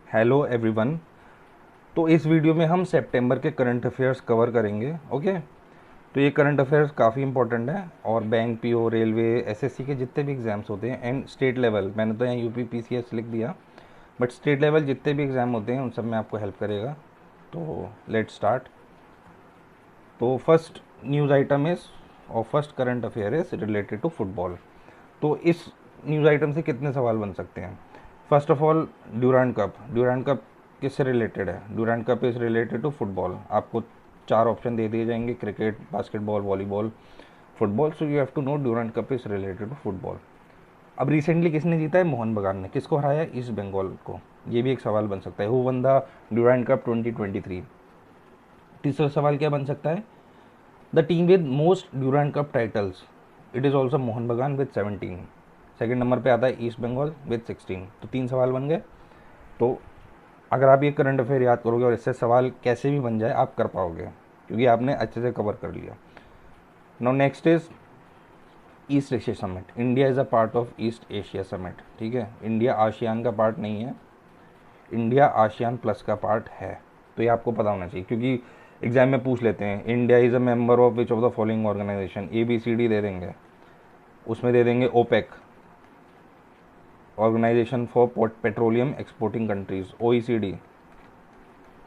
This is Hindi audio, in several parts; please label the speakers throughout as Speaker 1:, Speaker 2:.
Speaker 1: Hello everyone. तो इस वीडियो में हम सितंबर के करंट अफेयर्स कवर करेंगे। ओके, तो ये करंट अफेयर्स काफ़ी इंपॉर्टेंट है और बैंक, पीओ, रेलवे, एसएससी के जितने भी एग्ज़ाम्स होते हैं एंड स्टेट लेवल, मैंने तो यहाँ यूपी पीसीएस लिख दिया, बट स्टेट लेवल जितने भी एग्ज़ाम होते हैं उन सब में आपको हेल्प करेगा। तो लेट्स स्टार्ट। तो फर्स्ट न्यूज़ आइटम इज़ और first current affair is related to football. तो इस न्यूज़ आइटम से कितने सवाल बन सकते हैं? First of all, Durand cup किससे रिलेटेड है? Durand cup is related to football. आपको चार ऑप्शन दे दिए जाएंगे: cricket, basketball, volleyball, football. So you have to know Durand cup is related to football. अब रिसेंटली किसने जीता है? मोहन बगान ने। किसको हराया? ईस्ट बंगाल को। ये भी एक सवाल बन सकता है। Who won the Durand cup 2023। तीसरा सवाल क्या बन सकता है? The team with most Durand cup titles, it is also Mohun Bagan with 17। Second number पे आता है ईस्ट बंगाल विद 16। तो तीन सवाल बन गए। तो अगर आप ये करंट अफेयर याद करोगे और इससे सवाल कैसे भी बन जाए आप कर पाओगे, क्योंकि आपने अच्छे से कवर कर लिया। Now next is east Asia summit. India is a part of east Asia summit. ठीक है, इंडिया आशियान का पार्ट नहीं है, इंडिया आशियान प्लस का पार्ट है। तो ये आपको पता होना चाहिए, क्योंकि एग्जाम में पूछ लेते हैं India is a member of which of the following organisation. ABCD दे देंगे, उसमें दे देंगे OPEC, organisation for petroleum exporting countries, OECD।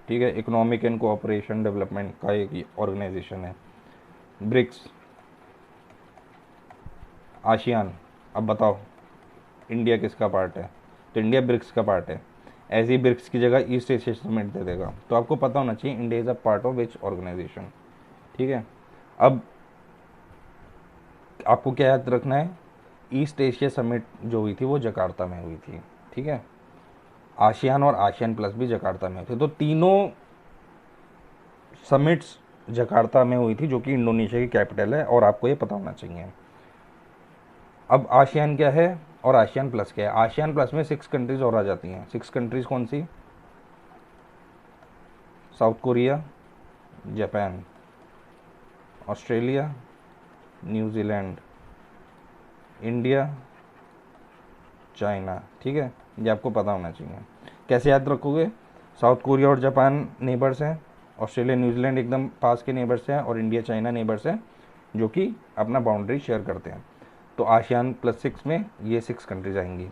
Speaker 1: ठीक है, इकोनॉमिक एंड कोऑपरेशन डेवलपमेंट का एक ऑर्गेनाइजेशन है। BRICS, ASEAN. अब बताओ इंडिया किसका पार्ट है? तो इंडिया ब्रिक्स का पार्ट है। ऐसे ही ब्रिक्स की जगह ईस्ट एशिया समिट दे देगा। तो आपको पता होना चाहिए India is a part of which organisation. ठीक है, अब आपको क्या याद रखना है? ईस्ट एशिया समिट जो हुई थी वो जकार्ता में हुई थी। ठीक है, आशियान और आशियान प्लस भी जकार्ता में थे। तो तीनों समिट्स जकार्ता में हुई थी, जो कि इंडोनेशिया की कैपिटल है, और आपको ये पता होना चाहिए। अब आशियान क्या है और आशियान प्लस क्या है? आशियान प्लस में 6 कंट्रीज और आ जाती हैं। 6 कंट्रीज कौन सी? South Korea, Japan, Australia, New Zealand, India, China. ठीक है, ये आपको पता होना चाहिए। कैसे याद रखोगे? साउथ कोरिया और जापान नेबर्स हैं, ऑस्ट्रेलिया न्यूजीलैंड एकदम पास के नेबर्स हैं, और इंडिया चाइना नेबर्स हैं जो कि अपना बाउंड्री शेयर करते हैं। तो आशियान प्लस 6 में ये 6 कंट्रीज आएंगी।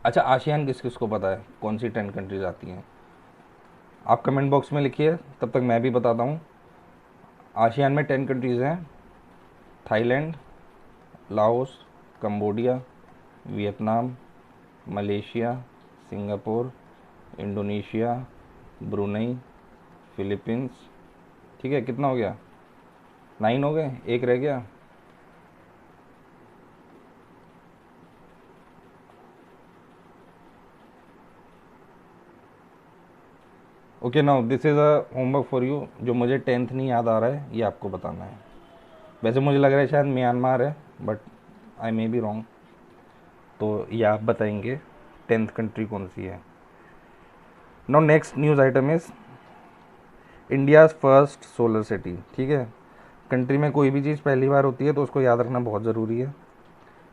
Speaker 1: अच्छा, आशियान किस किस को पता है कौन सी 10 कंट्रीज आती हैं? आप कमेंट बॉक्स में लिखिए, तब तक मैं भी बताता हूँ। आशियान में 10 कंट्रीज़ हैं: Thailand, Laos, Cambodia, Vietnam, Malaysia, Singapore, Indonesia, Brunei, Philippines. ठीक है, कितना हो गया? 9 हो गए, एक रह गया। Okay, now this is a homework for you. जो मुझे 10th नहीं याद आ रहा है ये आपको बताना है। वैसे मुझे लग रहा है शायद म्यांमार है, but I may be wrong. तो ये आप बताएंगे 10th कंट्री कौन सी है। Now next news item is India's first solar city. ठीक है, कंट्री में कोई भी चीज़ पहली बार होती है तो उसको याद रखना बहुत ज़रूरी है।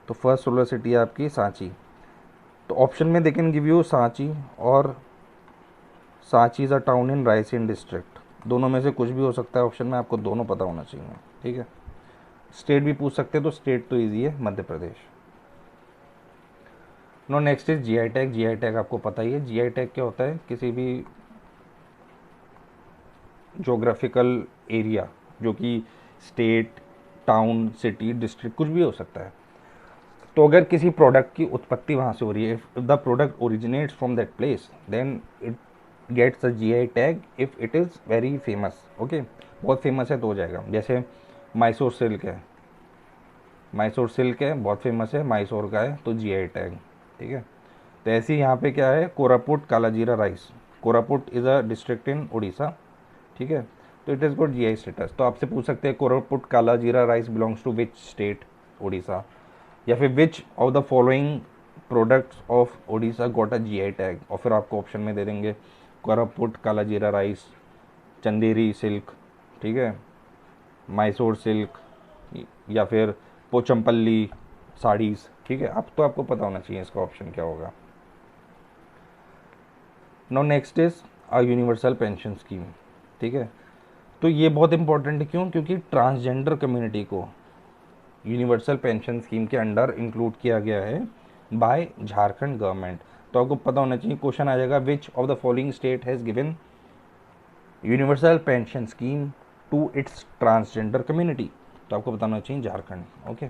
Speaker 1: तो फर्स्ट सोलर सिटी है आपकी सांची। तो ऑप्शन में they can give you Sanchi और Sanchi is a town in Raisen district. दोनों में से कुछ भी हो सकता है ऑप्शन में, आपको दोनों पता होना चाहिए। ठीक है, स्टेट भी पूछ सकते हैं, तो स्टेट तो ईजी है, Madhya Pradesh. No next is GI tag. GI tag आपको पता ही है। GI टैग क्या होता है? किसी भी जोग्राफिकल एरिया, जो कि स्टेट, टाउन, सिटी, डिस्ट्रिक्ट कुछ भी हो सकता है। तो अगर किसी प्रोडक्ट की उत्पत्ति वहाँ से हो रही है, if the product originates from that place, then it gets a GI tag if it is very famous. Okay, बहुत फेमस है तो हो जाएगा। जैसे मैसूर सिल्क है, मैसूर सिल्क है, बहुत फेमस है, मैसूर का है, तो GI टैग। ठीक है, तो ऐसे ही यहाँ पे क्या है? Koraput Kalajeera rice. Koraput is a district in Orissa. ठीक है, तो it is good GI status. तो आपसे पूछ सकते हैं Koraput Kalajeera rice belongs to which state? Orissa. या फिर which of the following products of Orissa got a GI tag, और फिर आपको ऑप्शन में दे देंगे कोरापुट कालाजीरा राइस, चंदेरी सिल्क, ठीक है, मैसूर सिल्क, या फिर पोचमपल्ली साड़ीज़। ठीक है, अब तो आपको पता होना चाहिए इसका ऑप्शन क्या होगा। No next is a universal pension scheme, ठीक है। तो ये बहुत इंपॉर्टेंट है, क्यों? क्योंकि ट्रांसजेंडर कम्युनिटी को यूनिवर्सल पेंशन स्कीम के अंडर इंक्लूड किया गया है बाय झारखंड गवर्नमेंट। तो आपको पता होना चाहिए, क्वेश्चन आ जाएगा which of the following state has given universal pension scheme to its transgender community. तो आपको बताना चाहिए Jharkhand. Okay,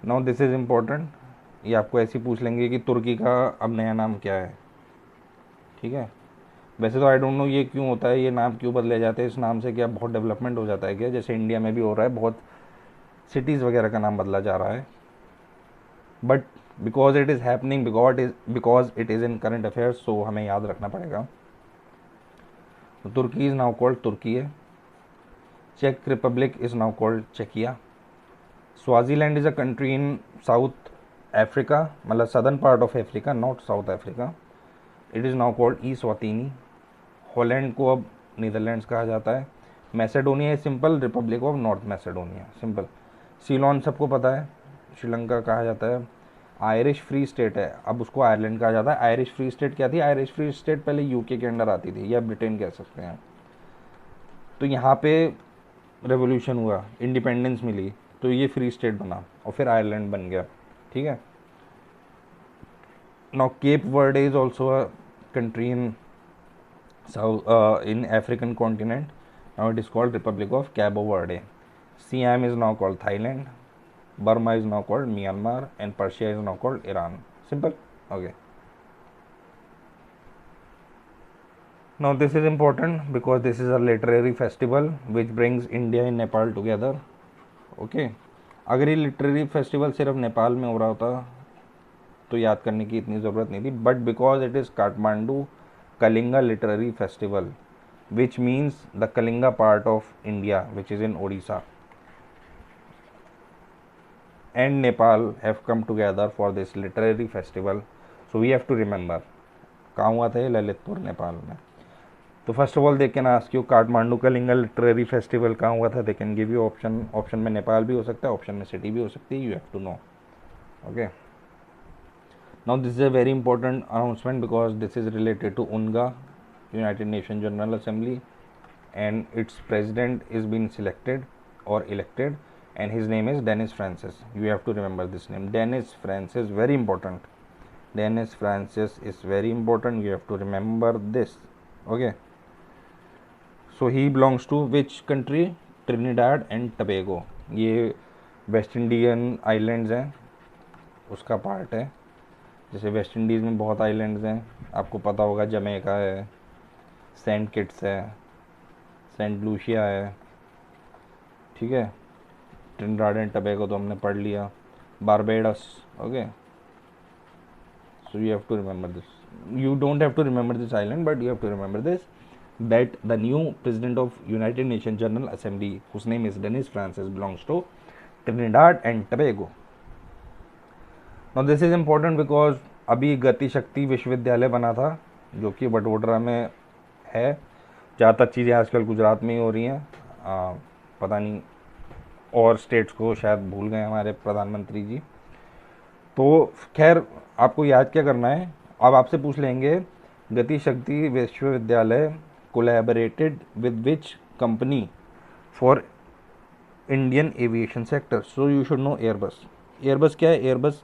Speaker 1: now this is important, ये आपको ऐसे ही पूछ लेंगे कि तुर्की का अब नया नाम क्या है, ठीक है। वैसे तो आई डोंट नो ये क्यों होता है, ये नाम क्यों बदले जाते हैं, इस नाम से क्या बहुत डेवलपमेंट हो जाता है क्या? जैसे इंडिया में भी हो रहा है, बहुत सिटीज़ वगैरह का नाम बदला जा रहा है, but because it is happening, because it is in current affairs, सो हमें याद रखना पड़ेगा। तो तुर्की इज़ नाउ कॉल्ड तुर्की है। Check Republic is now called Chekiya. Swaziland is a country in south Africa, मतलब southern part of Africa, not south Africa. It is now called E स्वातिनी। Holland को अब नीदरलैंड्स कहा जाता है। Macedonia is simple Republic of North Macedonia, simple. Ceylon सबको पता है, श्रीलंका कहा जाता है। आयरिश फ्री स्टेट है, अब उसको आयरलैंड कहा जाता है। आयरिश फ्री स्टेट क्या थी? आयरिश फ्री स्टेट पहले यूके के अंडर आती थी, या ब्रिटेन कह सकते हैं। तो यहाँ पे रेवोल्यूशन हुआ, इंडिपेंडेंस मिली, तो ये फ्री स्टेट बना और फिर आयरलैंड बन गया, ठीक है। Now Cape Verde is also a country in in African continent. Now it is called Republic of Cabo Verde. Siam is now called Thailand. Burma is now called Myanmar, and Persia is now called Iran. Simple. Okay. Now this is important because this is a literary festival which brings India and Nepal together. Okay. अगर ये लिटरेरी फेस्टिवल सिर्फ नेपाल में हो रहा होता तो याद करने की इतनी ज़रूरत नहीं थी, but because it is Kathmandu Kalinga literary festival, which means the Kalinga part of India, which is in Odisha, and Nepal have come together for this literary festival. So we have to remember कहाँ हुआ था ये? ललितपुर, नेपाल में। तो first of all they can ask you Kathmandu Kalinga literary festival कहाँ हुआ था, दे can give you option. Option में नेपाल भी हो सकता है, ऑप्शन में सिटी भी हो सकती है, you have to know. Okay, now this is a very important announcement because this is related to UNGA, United Nations General Assembly, and its president is being selected or elected, and his name is Denis Francis. You have to remember this name, Denis Francis, very important. Denis Francis is very important, you have to remember this. Okay, so he belongs to which country? Trinidad and Tobago. ये वेस्ट इंडियन आइलैंड्स हैं, उसका पार्ट है। जैसे वेस्ट इंडीज़ में बहुत आइलैंड्स हैं, आपको पता होगा, जमैका है, सेंट किट्स है, सेंट लूसिया है, ठीक है। ट्रिनिडाड एंड टबैगो तो हमने पढ़ लिया, Barbados. Okay, so you have to remember this, you don't have to remember this island, but you have to remember this that the new president of United Nations General Assembly, whose name is Denis Francis, belongs to Trinidad and Tobago. Now this is important because अभी गति शक्ति विश्वविद्यालय बना था जो कि वडोदरा में है। ज़्यादातर चीज़ें आजकल गुजरात में ही हो रही हैं, पता नहीं और स्टेट्स को शायद भूल गए हमारे प्रधानमंत्री जी। तो खैर आपको याद क्या करना है, अब आपसे पूछ लेंगे गति शक्ति विश्वविद्यालय collaborated with which company for Indian aviation sector. So you should know Airbus. Airbus क्या है? एयरबस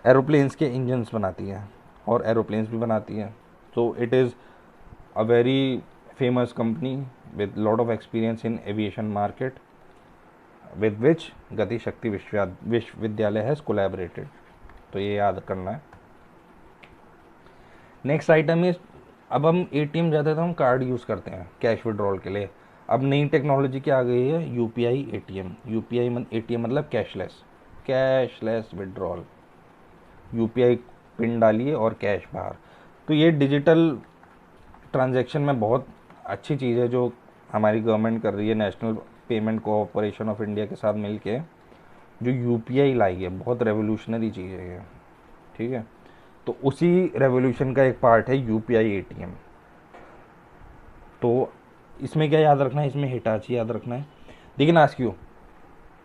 Speaker 1: एरोप्लेन्स के इंजन्स बनाती है और एरोप्लेन्स भी बनाती है। So it is a very famous company with lot of experience in aviation market with which गति शक्ति विश्वविद्यालय हैज़ कोलैबोरेटेड। तो ये याद करना है। नेक्स्ट आइटम इज, अब हम ATM जाते हैं तो हम कार्ड यूज़ करते हैं कैश विड्रॉल के लिए। अब नई टेक्नोलॉजी क्या आ गई है? UPI ATM। UPI ATM मतलब कैशलेस विड्रॉल। UPI पिन डालिए और कैश बाहर। तो ये डिजिटल ट्रांजैक्शन में बहुत अच्छी चीज़ है जो हमारी गवर्नमेंट कर रही है, national payment corporation of India के साथ मिलके जो UPI लाई है। बहुत रेवोल्यूशनरी चीज़ है ये, ठीक है। तो उसी रेवोल्यूशन का एक पार्ट है UPI ATM। तो इसमें क्या याद रखना है? इसमें हिटाची याद रखना है। लेकिन ask you,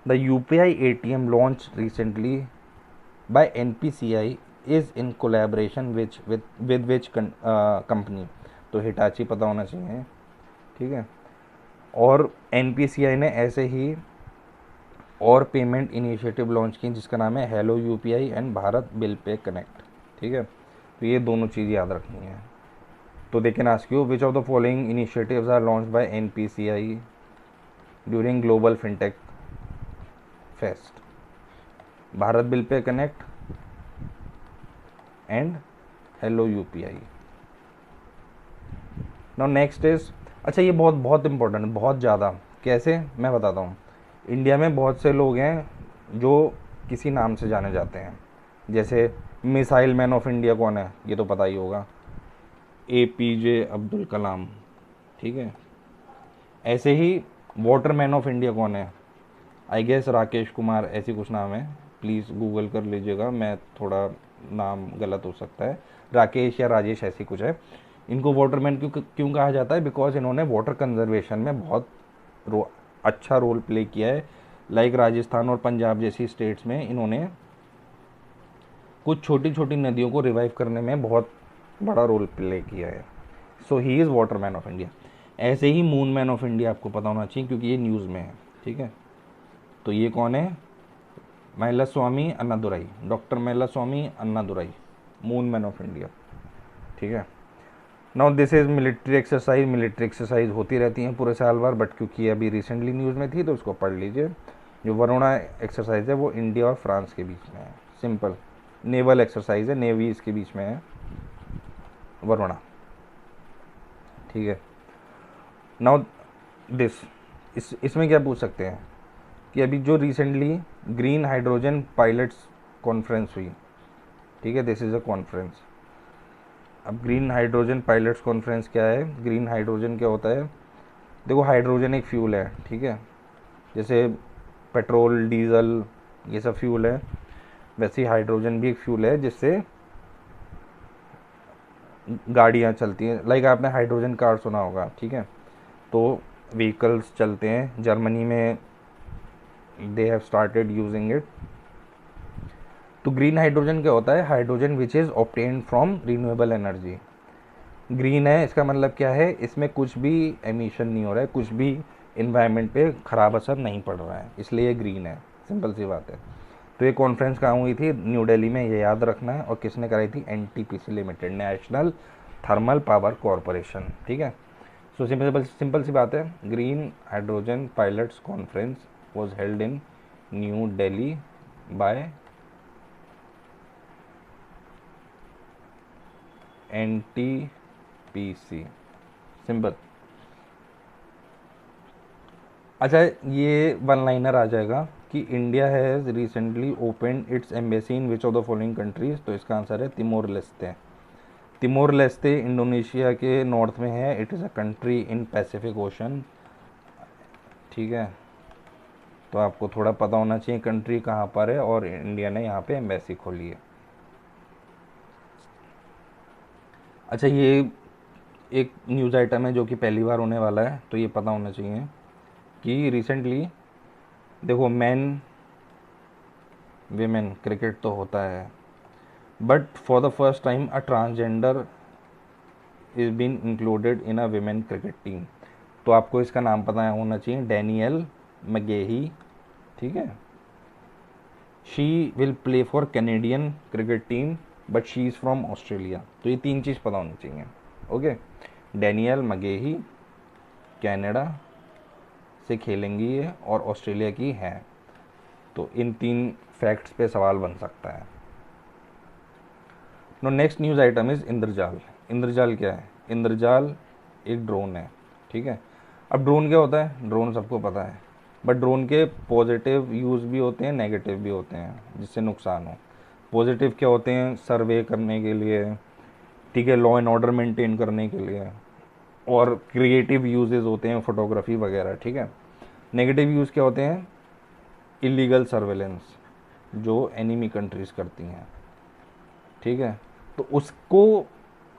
Speaker 1: the UPI ATM launch recently by NPCI is in collaboration with which company, तो हिटाची पता होना चाहिए, ठीक है। और NPCI ने ऐसे ही और पेमेंट इनिशिएटिव लॉन्च की जिसका नाम है hello UPI and Bharat bill pay connect, ठीक है। तो ये दोनों चीज़ याद रखनी है। तो they can ask you which of the following initiatives are launched by NPCI during global fintech fest, Bharat bill pay connect and hello UPI। Now next is, अच्छा ये बहुत बहुत इंपॉर्टेंट, बहुत ज़्यादा, कैसे मैं बताता हूँ। इंडिया में बहुत से लोग हैं जो किसी नाम से जाने जाते हैं, जैसे मिसाइल मैन ऑफ इंडिया कौन है, ये तो पता ही होगा, APJ अब्दुल कलाम, ठीक है। ऐसे ही वाटर मैन ऑफ इंडिया कौन है, आई गेस राकेश कुमार, ऐसी कुछ नाम है, प्लीज़ गूगल कर लीजिएगा, मैं थोड़ा नाम गलत हो सकता है, राकेश या राजेश ऐसी कुछ है। इनको वाटरमैन क्यों क्यों कहा जाता है, बिकॉज इन्होंने वाटर कंजर्वेशन में बहुत अच्छा रोल प्ले किया है। लाइक राजस्थान और पंजाब जैसी स्टेट्स में इन्होंने कुछ छोटी छोटी नदियों को रिवाइव करने में बहुत बड़ा रोल प्ले किया है। So he is water man of India. ऐसे ही मून मैन ऑफ इंडिया आपको पता होना चाहिए क्योंकि ये न्यूज़ में है, ठीक है। तो ये कौन है, Mylswamy Annadurai, doctor Mylswamy Annadurai, moon man of India, ठीक है। Now this is military exercise, military exercise होती रहती हैं पूरे साल भर, बट क्योंकि अभी रिसेंटली न्यूज़ में थी तो उसको पढ़ लीजिए। जो वरुणा एक्सरसाइज है वो इंडिया और फ्रांस के बीच में है, सिंपल नेवल एक्सरसाइज है, नेवी इसके बीच में है, वरुणा, ठीक है। नाउ दिस, इसमें क्या पूछ सकते हैं कि अभी जो recently green hydrogen pilots conference हुई, ठीक है, दिस इज़ अ कॉन्फ्रेंस। अब ग्रीन हाइड्रोजन पायलट्स कॉन्फ्रेंस क्या है, ग्रीन हाइड्रोजन क्या होता है, देखो हाइड्रोजन एक फ्यूल है, ठीक है, जैसे पेट्रोल डीजल ये सब फ्यूल है, वैसे ही हाइड्रोजन भी एक फ्यूल है जिससे गाड़ियाँ चलती हैं। लाइक आपने हाइड्रोजन कार सुना होगा, ठीक है, तो व्हीकल्स चलते हैं, जर्मनी में they have started using it. तो ग्रीन हाइड्रोजन क्या होता है, hydrogen which is obtained from renewable energy. Green है इसका मतलब क्या है, इसमें कुछ भी एमिशन नहीं हो रहा है, कुछ भी इन्वायरमेंट पे ख़राब असर नहीं पड़ रहा है, इसलिए ये ग्रीन है, सिंपल सी बात है। तो ये कॉन्फ्रेंस कहाँ हुई थी, न्यू दिल्ली में, ये याद रखना है। और किसने कराई थी, NTPC limited, national thermal power corporation, ठीक है। सो सिंपल सी बात है, green hydrogen pilots conference was held in new Delhi by NTPC, simple. अच्छा ये वन लाइनर आ जाएगा कि India has recently open its embassy in which of the following countries, तो इसका आंसर है Timor Leste. Timor Leste Indonesia के नॉर्थ में है, it is a country in Pacific ocean, ठीक है। तो आपको थोड़ा पता होना चाहिए कंट्री कहाँ पर है, और इंडिया ने यहाँ पे एम्बेसी खोली है। अच्छा ये एक न्यूज़ आइटम है जो कि पहली बार होने वाला है, तो ये पता होना चाहिए कि रिसेंटली देखो मेन विमेन क्रिकेट तो होता है, but for the first time a transgender is been included in a women cricket team. तो आपको इसका नाम पता होना चाहिए, डैनियल मैगेही, ठीक है। She will play for Canadian cricket team but she is from Australia. तो ये तीन चीज़ पता होनी चाहिए, ओके। डैनियल मैगेही कनाडा से खेलेंगी ये और ऑस्ट्रेलिया की है, तो इन तीन फैक्ट्स पे सवाल बन सकता है। No next news item is Indrajaal. Indrajaal क्या है, इंद्रजाल एक ड्रोन है, ठीक है। अब ड्रोन क्या होता है, ड्रोन सबको पता है, बट ड्रोन के पॉजिटिव यूज़ भी होते हैं, नेगेटिव भी होते हैं जिससे नुकसान हो। पॉजिटिव क्या होते हैं, सर्वे करने के लिए, ठीक है, लॉ एंड ऑर्डर मेंटेन करने के लिए, और क्रिएटिव यूजेस होते हैं, फोटोग्राफी वगैरह, ठीक है। नेगेटिव यूज़ क्या होते हैं, इलीगल सर्वेलेंस जो एनिमी कंट्रीज़ करती हैं, ठीक है। तो उसको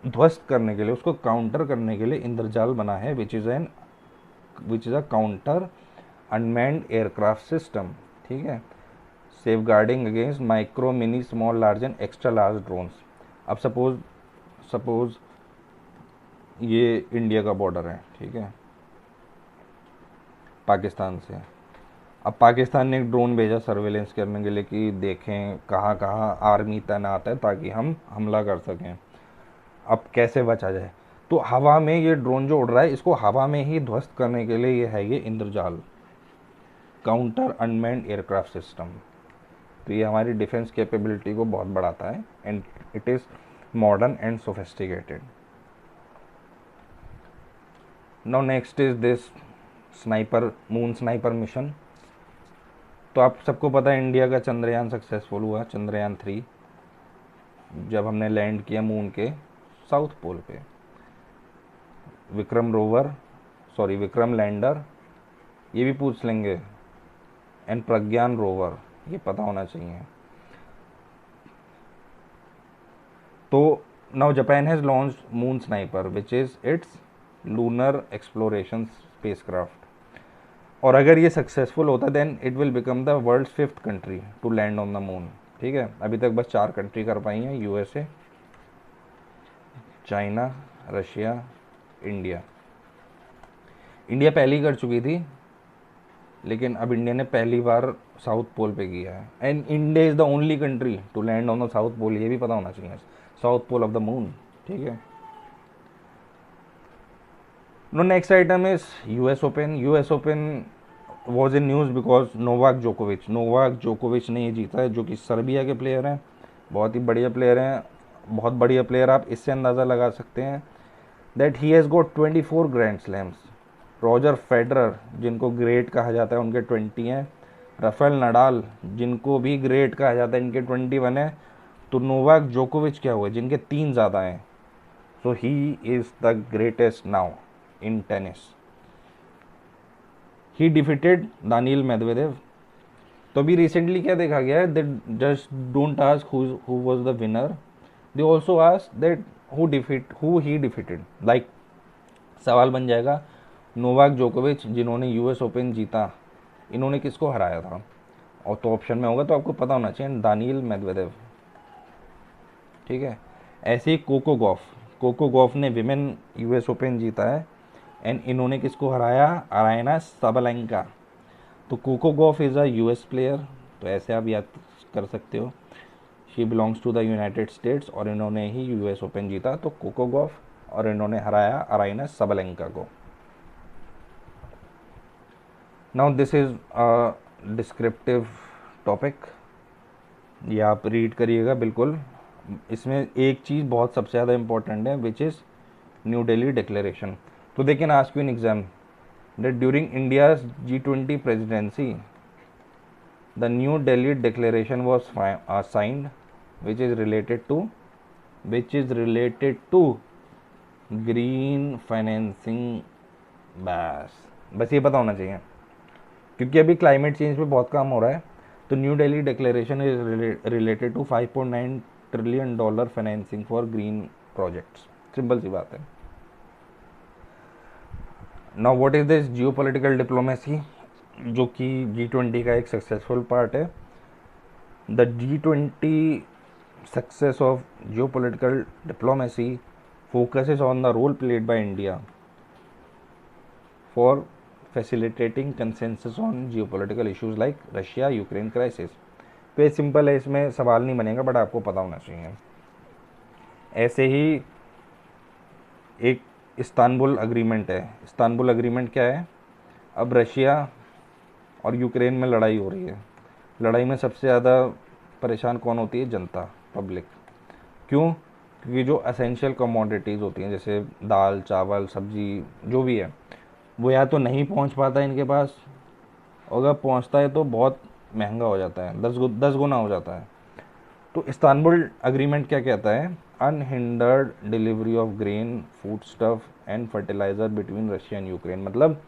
Speaker 1: ध्वस्त करने के लिए, उसको काउंटर करने के लिए इंद्रजाल बना है, which is a counter unmanned aircraft system, ठीक है। Safeguarding against micro, mini, small, large and extra large drones. अब सपोज ये इंडिया का बॉर्डर है, ठीक है, पाकिस्तान से। अब पाकिस्तान ने एक ड्रोन भेजा सर्वेलेंस करने के लिए कि देखें कहाँ कहाँ आर्मी तैनात है ताकि हम हमला कर सकें। अब कैसे बचा जाए? तो हवा में ये ड्रोन जो उड़ रहा है, इसको हवा में ही ध्वस्त करने के लिए ये है ये इंद्रजाल, काउंटर अनमैन्ड एयरक्राफ्ट सिस्टम। तो ये हमारी डिफेंस कैपेबिलिटी को बहुत बढ़ाता है and it is modern and sophisticated. Now next is this sniper, moon sniper mission. तो आप सबको पता है इंडिया का चंद्रयान सक्सेसफुल हुआ, चंद्रयान 3, जब हमने लैंड किया मून के साउथ पोल पे। विक्रम लैंडर, ये भी पूछ लेंगे, एंड प्रज्ञान रोवर, ये पता होना चाहिए। तो now Japan has launched Moon Sniper which is its lunar exploration spacecraft. और अगर ये सक्सेसफुल होता then it will become the world's 5th country to land on the moon. ठीक है, अभी तक बस 4 कंट्री कर पाई हैं, USA, China, Russia, India. India पहली कर चुकी थी, लेकिन अब इंडिया ने पहली बार साउथ पोल पे किया है। And India is the only country to land on the south pole, ये भी पता होना चाहिए, south pole of the moon. ठीक है, no next item is US Open. US Open was in news because Novak जोकोविच ने ये जीता है, जो कि सर्बिया के प्लेयर हैं, बहुत ही बढ़िया प्लेयर हैं, बहुत बढ़िया प्लेयर। आप इससे अंदाज़ा लगा सकते हैं that he has got 24 grand slams. Roger Federer, जिनको ग्रेट कहा जाता है, उनके 20 हैं। राफेल नडाल, जिनको भी ग्रेट कहा जाता है, इनके 21 है। तो नोवाक जोकोविच क्या हुए, जिनके 3 ज़्यादा हैं। So he is the greatest now in tennis. He defeated Daniil Medvedev. तो अभी रिसेंटली क्या देखा गया है, that just don't ask who was the winner, they also ask that who he defeated. Like सवाल बन जाएगा, नोवाक जोकोविच जिन्होंने यूएस ओपन जीता, इन्होंने किसको हराया था? और तो ऑप्शन में होगा, तो आपको पता होना चाहिए दानियल मेदवेदेव। ठीक है, ऐसे ही कोको गॉफ ने विमेन यूएस ओपन जीता है, एंड इन्होंने किसको हराया? Aryna Sabalenka. तो Coco Gauff is a US player, तो ऐसे आप याद कर सकते हो, she belongs to the United States, और इन्होंने ही यूएस ओपन जीता, तो कोको गॉफ, और इन्होंने हराया अरायना साबालेंका को। Now this is a descriptive topic, ये आप रीड करिएगा बिल्कुल। इसमें एक चीज़ बहुत सबसे ज़्यादा इम्पोर्टेंट है, which is New Delhi declaration. तो they can ask you in exam that during India's G20 presidency, the New Delhi Declaration was signed, which is related to green financing। बस ये पता होना चाहिए, क्योंकि अभी क्लाइमेट चेंज पे बहुत काम हो रहा है। तो New Delhi declaration is related to $5.9 trillion financing for green projects. Simple सी बात है। Now what is this geopolitical diplomacy, जो कि G20 का एक सक्सेसफुल पार्ट है। The G20 success of geopolitical diplomacy focuses on the role played by India for facilitating consensus on geopolitical issues like Russia Ukraine crisis. तो ये सिंपल है, इसमें सवाल नहीं बनेगा, बट आपको पता होना चाहिए। ऐसे ही एक इस्तांबुल अग्रीमेंट है। इस्तांबुल अग्रीमेंट क्या है? अब रशिया और यूक्रेन में लड़ाई हो रही है। लड़ाई में सबसे ज़्यादा परेशान कौन होती है? जनता, पब्लिक। क्यों? क्योंकि जो एसेंशियल कमोडिटीज़ होती हैं, जैसे दाल, चावल, सब्जी, जो भी है, वो या तो नहीं पहुंच पाता है इनके पास, और अगर पहुंचता है तो बहुत महंगा हो जाता है, 10 गुना हो जाता है। तो इस्तांबुल अग्रीमेंट क्या कहता है? Unhindered delivery of grain, food stuff and fertiliser between Russia and Ukraine. मतलब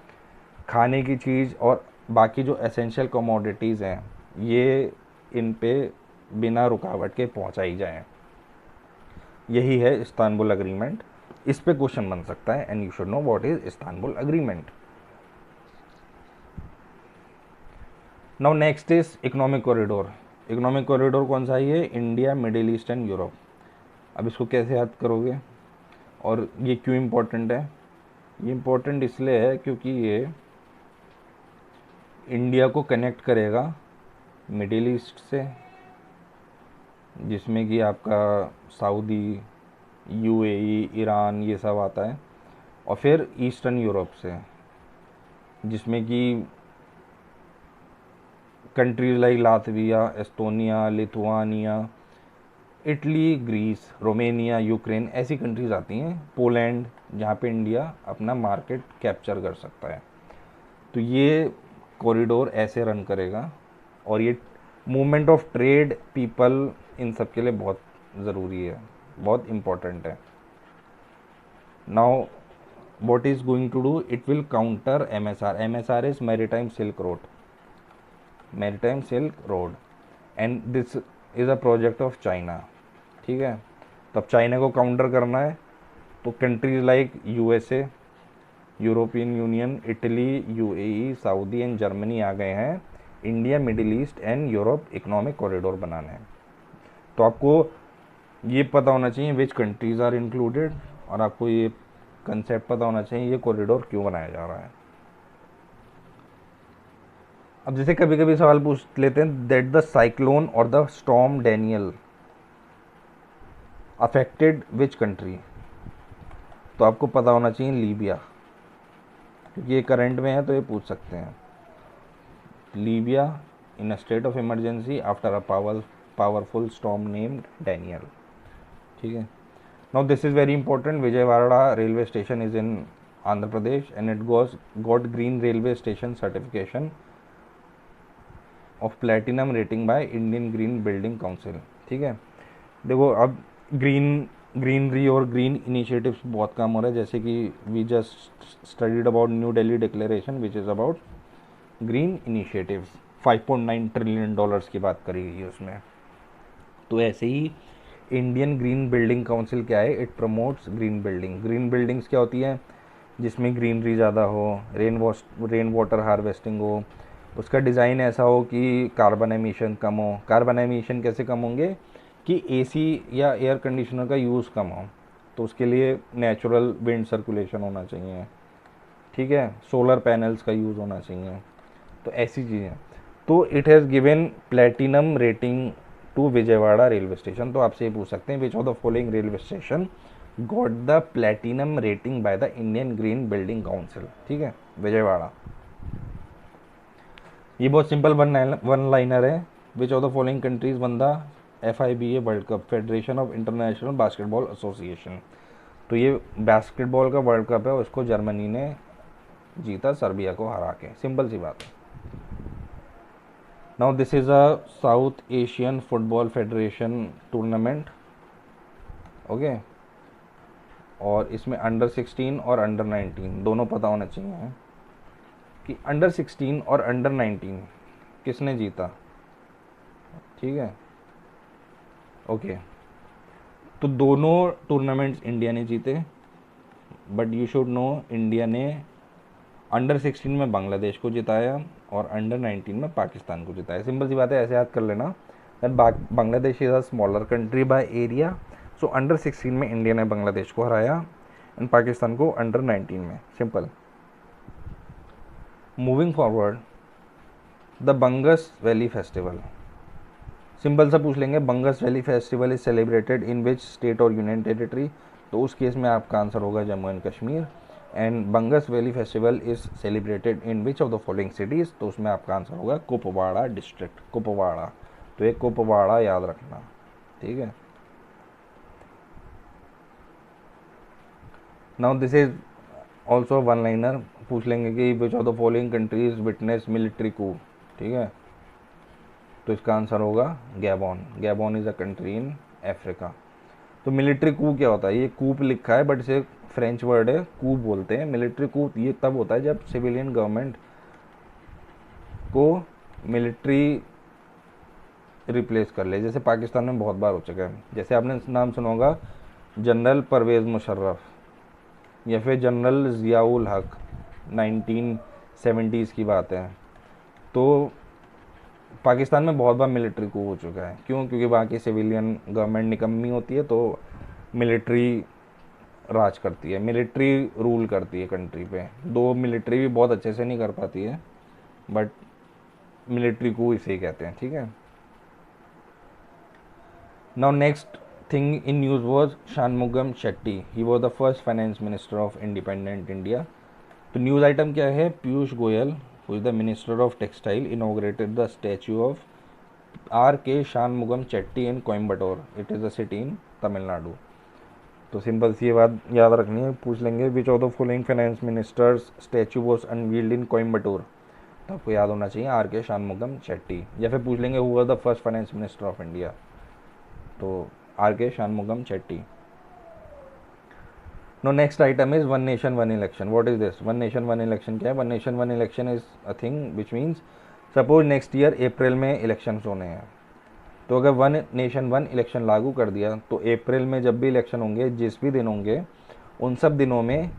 Speaker 1: खाने की चीज़ और बाकी जो एसेंशियल कमोडिटीज़ हैं, ये इन पे बिना रुकावट के पहुंचाई जाएं। यही है इस्तांबुल अग्रीमेंट। इस पे क्वेश्चन बन सकता है, and you should know what is Istanbul agreement. Now next is economic corridor. Economic corridor कौन सा है ये? India, Middle East and Europe. अब इसको कैसे याद करोगे और ये क्यों इम्पोर्टेंट है? ये इम्पोर्टेंट इसलिए है क्योंकि ये इंडिया को कनेक्ट करेगा मिडिल ईस्ट से, जिसमें कि आपका सऊदी, यूएई, ईरान ये सब आता है, और फिर ईस्टर्न यूरोप से, जिसमें कि countries like Latvia, Estonia, Lithuania, Italy, Greece, Romania, Ukraine, ऐसी कंट्रीज आती हैं, पोलैंड, जहाँ पे इंडिया अपना मार्केट कैप्चर कर सकता है। तो ये कॉरिडोर ऐसे रन करेगा, और ये मूवमेंट ऑफ ट्रेड, पीपल, इन सब के लिए बहुत ज़रूरी है, बहुत इम्पोर्टेंट है। Now what is going to do, it will counter MSR is maritime silk road and this is a project of China। ठीक है, तो अब चाइना को काउंटर करना है, तो countries like USA, European Union, Italy, UAE, Saudi and Germany आ गए हैं India, Middle East and Europe economic corridor बनाने हैं। तो आपको ये पता होना चाहिए विच कंट्रीज आर इंक्लूडेड, और आपको ये कंसेप्ट पता होना चाहिए ये कॉरिडोर क्यों बनाया जा रहा है। अब जैसे कभी कभी सवाल पूछ लेते हैं दैट द साइक्लोन और the storm Daniel affected which country, तो आपको पता होना चाहिए लीबिया, क्योंकि ये करंट में है तो ये पूछ सकते हैं। Libya in a state of emergency after a powerful storm named Daniel. ठीक है, now this is very important, Vijayawada railway station is in Andhra Pradesh and it got green railway station certification of platinum rating by Indian Green Building Council। ठीक है, देखो अब ग्रीनरी और ग्रीन इनिशिएटिव्स बहुत काम हो रहा है, जैसे कि we just studied about new Delhi declaration which is about green initiatives, 5.9 trillion dollars की बात करी गई है उसमें। तो ऐसे ही इंडियन ग्रीन बिल्डिंग काउंसिल क्या है, it promotes green building. Green buildings क्या होती है? जिसमें ग्रीनरी ज़्यादा हो, रेन वाटर हार्वेस्टिंग हो, उसका डिज़ाइन ऐसा हो कि कार्बन एमिशन कम हो। कार्बन एमिशन कैसे कम होंगे कि एसी या एयर कंडीशनर का यूज़ कम हो, तो उसके लिए नेचुरल विंड सर्कुलेशन होना चाहिए। ठीक है, सोलर पैनल्स का यूज़ होना चाहिए, तो ऐसी चीज़ें। तो it has given platinum rating to Vijayawada railway station. तो आपसे ये पूछ सकते हैं which of the following railway station got the platinum rating by the Indian green building council. ठीक है, विजयवाड़ा। ये बहुत सिंपल वन लाइनर है। Which of the following countries won the FIBA world cup, federation of international basketball association. तो ये बास्केटबॉल का वर्ल्ड कप है, उसको जर्मनी ने जीता सर्बिया को हरा के, सिंपल सी बात है। Now this is a south Asian football federation tournament, okay, और इसमें अंडर 16 और अंडर 19 दोनों पता होना चाहिए कि अंडर 16 और अंडर 19 किसने जीता। ठीक है, ओके, तो दोनों टूर्नामेंट्स इंडिया ने जीते, but you should know India ने अंडर 16 में बांग्लादेश को जिताया और अंडर 19 में पाकिस्तान को जिताया। सिंपल सी बात है, ऐसे याद कर लेना that Bangladesh is a smaller country by area, so under 16 में इंडिया ने बांग्लादेश को हराया एंड पाकिस्तान को अंडर 19 में। Simple. Moving forward, the Bangus valley festival, simple सा पूछ लेंगे, Bangus valley festival is celebrated in which state और यूनियन टेरिटरी, तो उस केस में आपका आंसर होगा Jammu and Kashmir. And Bangus valley festival is celebrated in which of the following cities, तो उसमें आपका आंसर होगा कुपवाड़ा डिस्ट्रिक्ट, कुपवाड़ा। तो एक कुपवाड़ा याद रखना, ठीक है। Now this is also one liner, पूछ लेंगे कि विच of the following countries witness military कू, ठीक है, तो इसका आंसर होगा Gabon. Gabon is a country in Africa. तो मिलिट्री कू क्या होता है, ये कूप लिखा है बट इसे फ्रेंच वर्ड है, कूप बोलते हैं। मिलिट्री कूप ये तब होता है जब सिविलियन गवर्नमेंट को मिलिट्री रिप्लेस कर ले, जैसे पाकिस्तान में बहुत बार हो चुका है। जैसे आपने नाम सुना होगा जनरल परवेज़ मुशर्रफ या फिर जनरल ज़ियाउल हक, 1970s की बात है। तो पाकिस्तान में बहुत बार मिलिट्री coup हो चुका है। क्यों? क्योंकि वहाँ की सिविलियन गवर्नमेंट निकम्मी होती है, तो मिलिट्री राज करती है, मिलिट्री रूल करती है कंट्री पे। दो मिलिट्री भी बहुत अच्छे से नहीं कर पाती है, बट मिलिट्री coup इसे ही कहते हैं, ठीक है। Now next thing in news was Shanmukham Shetty, he was the first finance minister of independent India. तो न्यूज़ आइटम क्या है? Piyush Goyal who is the minister of textile inaugurated the statue of R K Shanmukham Chetty in Coimbatore, it is a city in Tamil Nadu. तो सिंपल सी ये बात याद रखनी है, पूछ लेंगे विच of the following finance ministers statue was unveiled इन कोयम्बटोर, तो आपको याद होना चाहिए आर के शानमुगम चेट्टी। या फिर पूछ लेंगे who was the first finance minister of India, तो R K Shanmukham Chetty. No next item is one nation one election. What is this? One nation one election क्या है? One nation one election is a thing which means suppose next year April में इलेक्शंस होने हैं, तो अगर वन नेशन वन इलेक्शन लागू कर दिया तो अप्रैल में जब भी इलेक्शन होंगे, जिस भी दिन होंगे, उन सब दिनों में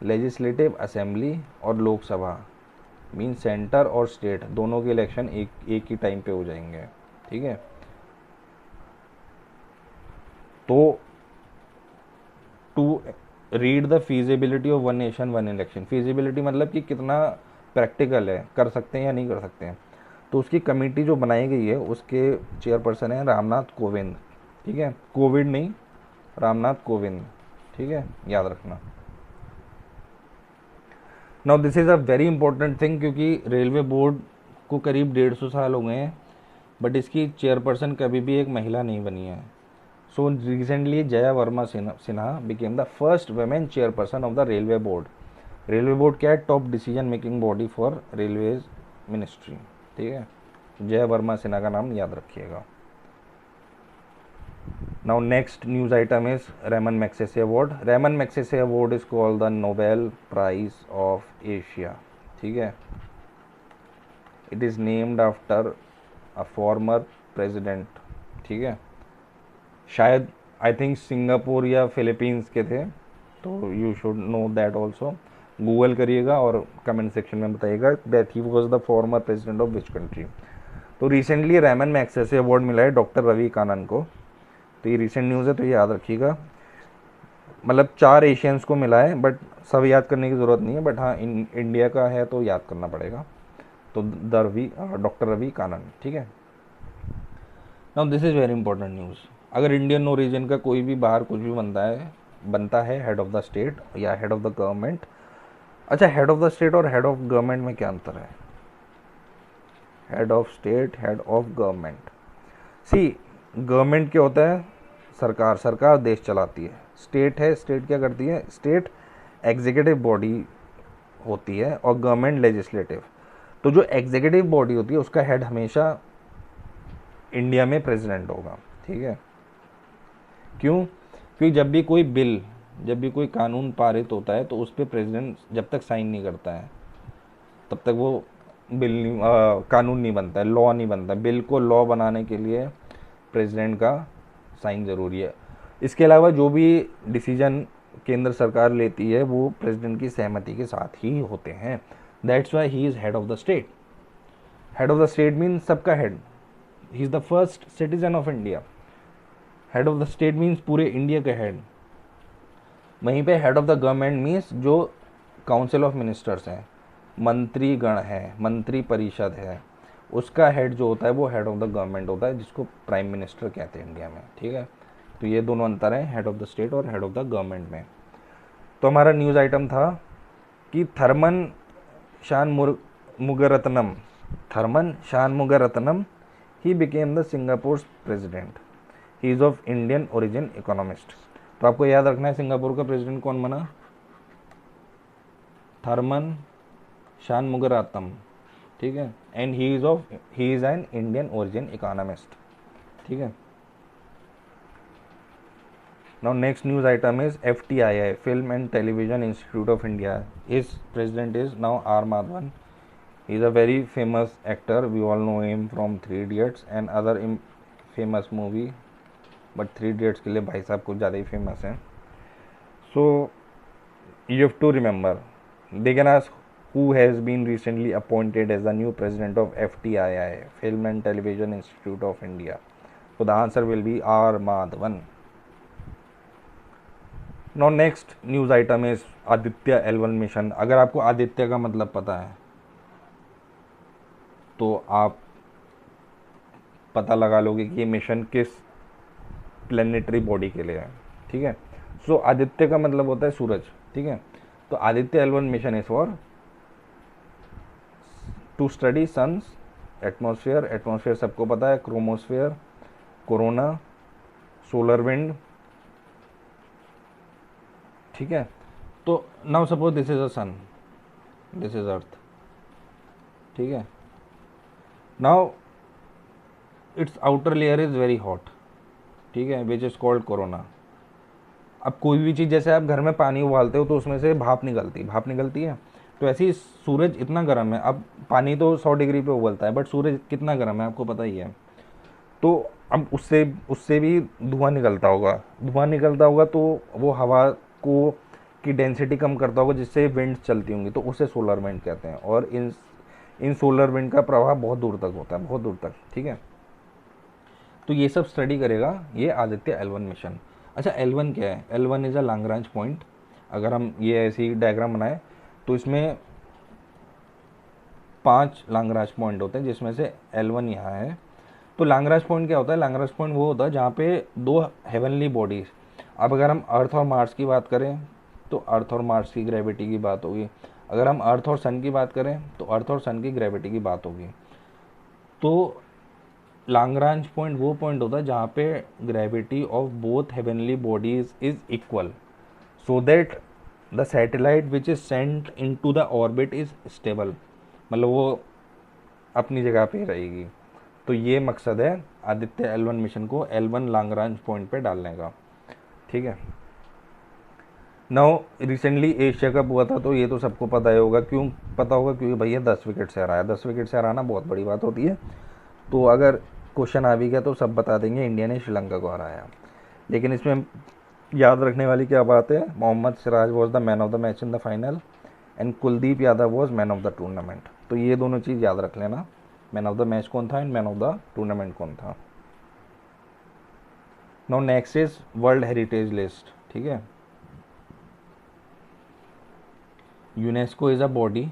Speaker 1: लेजिस्लेटिव असेंबली और लोकसभा मीन सेंटर और स्टेट दोनों के इलेक्शन एक ही टाइम पे हो जाएंगे, ठीक है। तो to read the feasibility of one nation one election, feasibility मतलब कि कितना प्रैक्टिकल है, कर सकते हैं या नहीं कर सकते हैं, तो उसकी कमेटी जो बनाई गई है उसके चेयरपर्सन है रामनाथ कोविंद, ठीक है। कोविड नहीं, रामनाथ कोविंद, ठीक है, याद रखना। Now this is a very important thing, क्योंकि रेलवे बोर्ड को करीब 150 साल हो गए हैं, बट इसकी चेयरपर्सन कभी भी एक महिला नहीं बनी है। So recently Jaya Verma Sinha became the first women chairperson of the railway board. Railway board क्या है? Top decision making body for railways ministry, ठीक है। जया वर्मा सिन्हा का नाम याद रखिएगा। Now next news item is Ramon Magsaysay award. Ramon Magsaysay award is called the Nobel prize of Asia, ठीक है। It is named after a former president, ठीक है। शायद आई थिंक सिंगापुर या फिलीपींस के थे, तो you should know that also. Google करिएगा और कमेंट सेक्शन में बताइएगा that he was the former president of which country. तो रिसेंटली रेमन मैग्सेसे अवार्ड मिला है डॉक्टर रवि कानन को, तो ये रिसेंट न्यूज़ है, तो ये याद रखिएगा। मतलब 4 एशियंस को मिला है, बट सब याद करने की ज़रूरत नहीं है, बट हाँ इंडिया का है तो याद करना पड़ेगा। तो डॉक्टर रवि कानन, ठीक है। Now this is very important news. अगर इंडियन ओरिजिन का कोई भी बाहर कुछ भी बनता है हेड ऑफ द स्टेट या हेड ऑफ द गवर्नमेंट। अच्छा, हेड ऑफ द स्टेट और हेड ऑफ गवर्नमेंट में क्या अंतर है? Head of state, head of government. See, government क्या होता है? सरकार, सरकार देश चलाती है। स्टेट है, स्टेट क्या करती है? स्टेट एग्जीक्यूटिव बॉडी होती है और गवर्नमेंट लेजिस्लेटिव। तो जो एग्जीक्यूटिव बॉडी होती है उसका हेड हमेशा इंडिया में प्रेसिडेंट होगा, ठीक है। क्यों? क्योंकि जब भी कोई कानून पारित होता है तो उस पर प्रेसिडेंट जब तक साइन नहीं करता है तब तक वो कानून नहीं बनता है, लॉ नहीं बनता। बिल को लॉ बनाने के लिए प्रेसिडेंट का साइन ज़रूरी है। इसके अलावा जो भी डिसीजन केंद्र सरकार लेती है वो प्रेसिडेंट की सहमति के साथ ही होते हैं। That's why he is head of the state. Head of the state means सबका head, he is the first citizen of India. Head of the state means पूरे इंडिया का हेड। वहीं पे head of the government means जो काउंसिल ऑफ मिनिस्टर्स हैं, मंत्रीगण है, मंत्री परिषद है, उसका हेड जो होता है वो हेड ऑफ द गवर्नमेंट होता है, जिसको प्राइम मिनिस्टर कहते हैं इंडिया में, ठीक है। तो ये दोनों अंतर हैं हेड ऑफ द स्टेट और हेड ऑफ द गवर्नमेंट में। तो हमारा न्यूज़ आइटम था कि Tharman Shanmugaratnam he became the Singapore president. He is of Indian origin economist. तो आपको याद रखना है सिंगापुर का प्रेसिडेंट कौन बना? थर्मन शानमुगरत्नम, ठीक है। And he is an Indian origin economist, ठीक है। Now next news item is FTII, film and television institute of India. His president is now R Madhavan. He is a very famous actor. We all know him from Three Idiots and other famous movie. But Three Idiots के लिए भाई साहब कुछ ज़्यादा ही फेमस हैं. So you have to remember. They can ask who has been recently appointed as the new president of FTII, Film and Television Institute of India? So the answer will be R. Madhavan. Now next news item is Aditya L1 mission. अगर आपको आदित्य का मतलब पता है तो आप पता लगा लोगे कि ये मिशन किस प्लेनेटरी बॉडी के लिए है, ठीक है। सो आदित्य का मतलब होता है सूरज, ठीक है। तो Aditya L1 mission is for to study sun's atmosphere, atmosphere सबको पता है, क्रोमोस्फेयर, कोरोना, सोलर विंड, ठीक है। तो now suppose this is a sun, this is earth, ठीक है। Now it's outer layer is very hot, ठीक है, विच इज कॉल्ड कोरोना। अब कोई भी चीज़, जैसे आप घर में पानी उबालते हो तो उसमें से भाप निकलती है, तो ऐसे ही सूरज इतना गर्म है। अब पानी तो 100 डिग्री पे उबलता है, बट सूरज कितना गर्म है आपको पता ही है। तो अब उससे उससे भी धुआं निकलता होगा, तो वो हवा को की डेंसिटी कम करता होगा, जिससे विंड्स चलती होंगी, तो उसे सोलर विंड कहते हैं। और इन सोलर विंड का प्रभाव बहुत दूर तक होता है, बहुत दूर तक, ठीक है। तो ये सब स्टडी करेगा ये आदित्य L1 मिशन। अच्छा, L1 क्या है? L1 is a Lagrange point. अगर हम ये ऐसी डायग्राम बनाए तो इसमें 5 लैग्रांज पॉइंट होते हैं, जिसमें से L1 यहाँ है। तो लैग्रांज पॉइंट क्या होता है? लैग्रांज पॉइंट वो होता है जहाँ पे दो हेवनली बॉडीज, अब अगर हम अर्थ और मार्स की बात करें तो अर्थ और मार्स की ग्रेविटी की बात होगी। अगर हम अर्थ और सन की बात करें तो अर्थ और सन की ग्रेविटी की बात होगी। तो लैग्रांज पॉइंट वो पॉइंट होता है जहाँ पे gravity of both heavenly bodies is equal, so that the satellite which is sent into the orbit is stable, मतलब वो अपनी जगह पे रहेगी। तो ये मकसद है आदित्य L1 मिशन को L1 लैग्रांज पॉइंट पे डालने का, ठीक है। नाउ रिसेंटली एशिया कप हुआ था, तो ये तो सबको पता ही होगा। क्यों पता होगा? क्योंकि भैया 10 विकेट से हराया। 10 विकेट से हराना बहुत बड़ी बात होती है। तो अगर क्वेश्चन आ भी गया तो सब बता देंगे इंडिया ने श्रीलंका को हराया। लेकिन इसमें याद रखने वाली क्या बात है? Mohammed Siraj was the man of the match in the final and Kuldeep Yadav was man of the tournament. तो ये दोनों चीज़ याद रख लेना, मैन ऑफ द मैच कौन था and man of the tournament कौन था। Now next is world heritage list, ठीक है। UNESCO is a body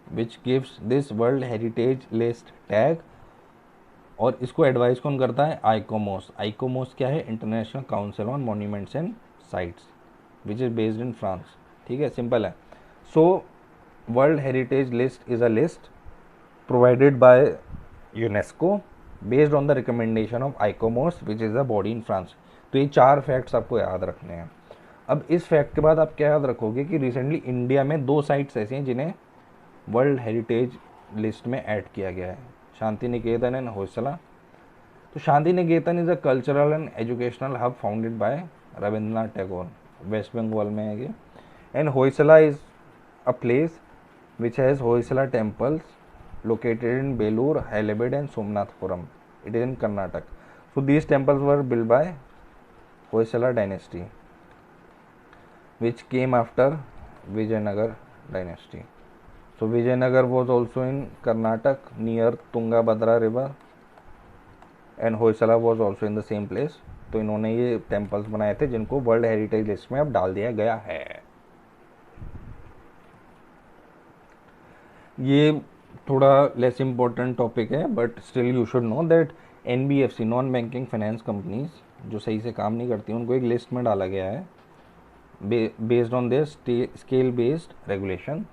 Speaker 1: which gives this world heritage list tag, और इसको एडवाइस कौन करता है? आइकोमोस। आइकोमोस क्या है? International council on monuments and sites, which is based in France, ठीक है, सिंपल है। So world heritage list is a list provided by UNESCO based on the recommendation of ICOMOS which is a body in France. तो ये 4 फैक्ट्स आपको याद रखने हैं। अब इस फैक्ट के बाद आप क्या याद रखोगे कि रिसेंटली इंडिया में 2 साइट्स ऐसी हैं जिन्हें वर्ल्ड हेरिटेज लिस्ट में ऐड किया गया है, शांति निकेतन एंड होयसला। तो Santiniketan is a cultural and educational hub founded by Rabindranath Tagore, West Bengal में है ये। And Hoysala is a place which has Hoysala temples located in Belur, Hyderabad and Somnathpuram. It is in Karnataka. So these temples were built by Hoysala dynasty, which came after Vijayanagar dynasty. So Vijayanagar was also in Karnataka near Tungabhadra river, and Hoysala was also in the same place. तो इन्होंने ये टेम्पल्स बनाए थे जिनको वर्ल्ड हेरिटेज लिस्ट में अब डाल दिया गया है। ये थोड़ा लेस इम्पोर्टेंट टॉपिक है, but still you should know that NBFC, non banking finance companies, जो सही से काम नहीं करती उनको एक लिस्ट में डाला गया है based on their scale based regulation.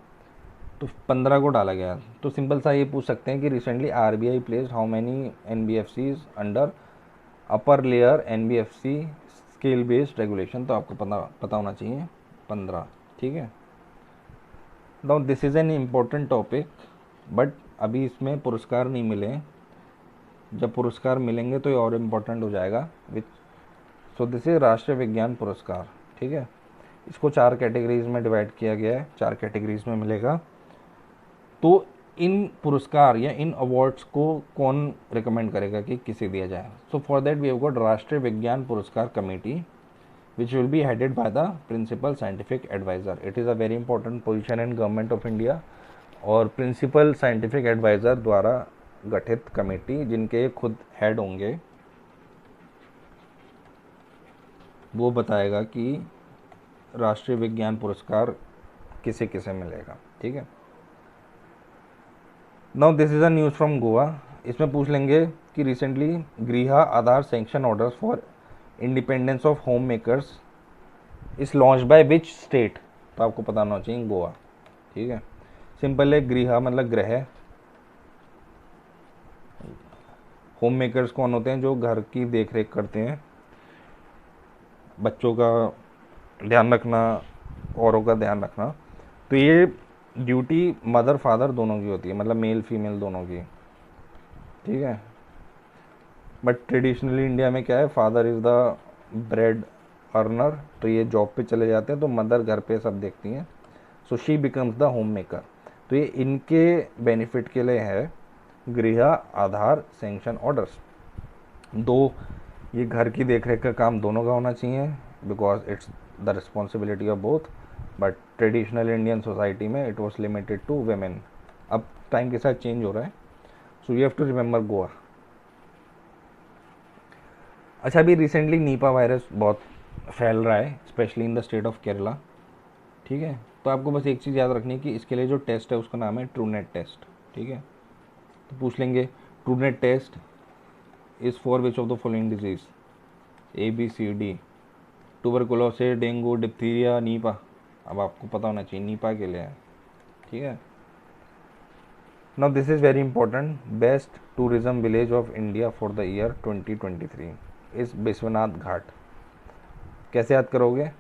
Speaker 1: तो 15 को डाला गया। तो सिंपल सा ये पूछ सकते हैं कि recently RBI placed how many NBFCs under upper layer NBFC scale based regulation. तो आपको पता होना चाहिए 15, ठीक है। Now this is an important topic, but अभी इसमें पुरस्कार नहीं मिले। जब पुरस्कार मिलेंगे तो ये और इम्पोर्टेंट हो जाएगा। सो दिस इज राष्ट्रीय विज्ञान पुरस्कार, ठीक है। इसको 4 कैटेगरीज में डिवाइड किया गया है, 4 कैटेगरीज में मिलेगा। तो इन पुरस्कार या इन अवार्ड्स को कौन रिकमेंड करेगा कि किसे दिया जाए? So for that we have got Rashtriya Vigyan Puraskar committee which will be headed by the principal scientific advisor. It is a very important position in government of India. और प्रिंसिपल साइंटिफिक एडवाइज़र द्वारा गठित कमेटी जिनके खुद हेड होंगे वो बताएगा कि राष्ट्रीय विज्ञान पुरस्कार किसे किसे मिलेगा। ठीक है। Now this is a news from Goa. इसमें पूछ लेंगे कि recently Griha Aadhar sanction orders for independence of home makers is launch by which state. तो आपको पता होना चाहिए गोवा। ठीक है। सिंपल है, गृह मतलब ग्रह, होम मेकर्स कौन होते हैं, जो घर की देख रेख करते हैं, बच्चों का ध्यान रखना, औरों का ध्यान रखना। तो ये ड्यूटी मदर फादर दोनों की होती है, मतलब मेल फीमेल दोनों की। ठीक है। बट ट्रेडिशनली इंडिया में क्या है, father is the bread earner, तो ये जॉब पे चले जाते हैं, तो मदर घर पे सब देखती हैं। So she becomes the home maker. तो ये इनके बेनिफिट के लिए है गृह आधार सैंक्शन ऑर्डर्स। दो, ये घर की देखरेख का काम दोनों का होना चाहिए, because it's the responsibility of both. But traditional Indian society में it was limited to women. अब टाइम के साथ चेंज हो रहा है। So you have to remember Goa. अच्छा, अभी रिसेंटली नीपा वायरस बहुत फैल रहा है, specially in the state of Kerala. ठीक है। तो आपको बस एक चीज़ याद रखनी है कि इसके लिए जो टेस्ट है उसका नाम है ट्रूनेट टेस्ट। ठीक है। तो पूछ लेंगे Truenat test is for which of the following disease, ABCD, tuberculosis, dengue, diphtheria, Nipah. अब आपको पता होना चाहिए नीपा के लिए है। ठीक है। Now this is very important. Best tourism village of India for the year 2023 is Vishwanath Ghat. कैसे याद करोगे?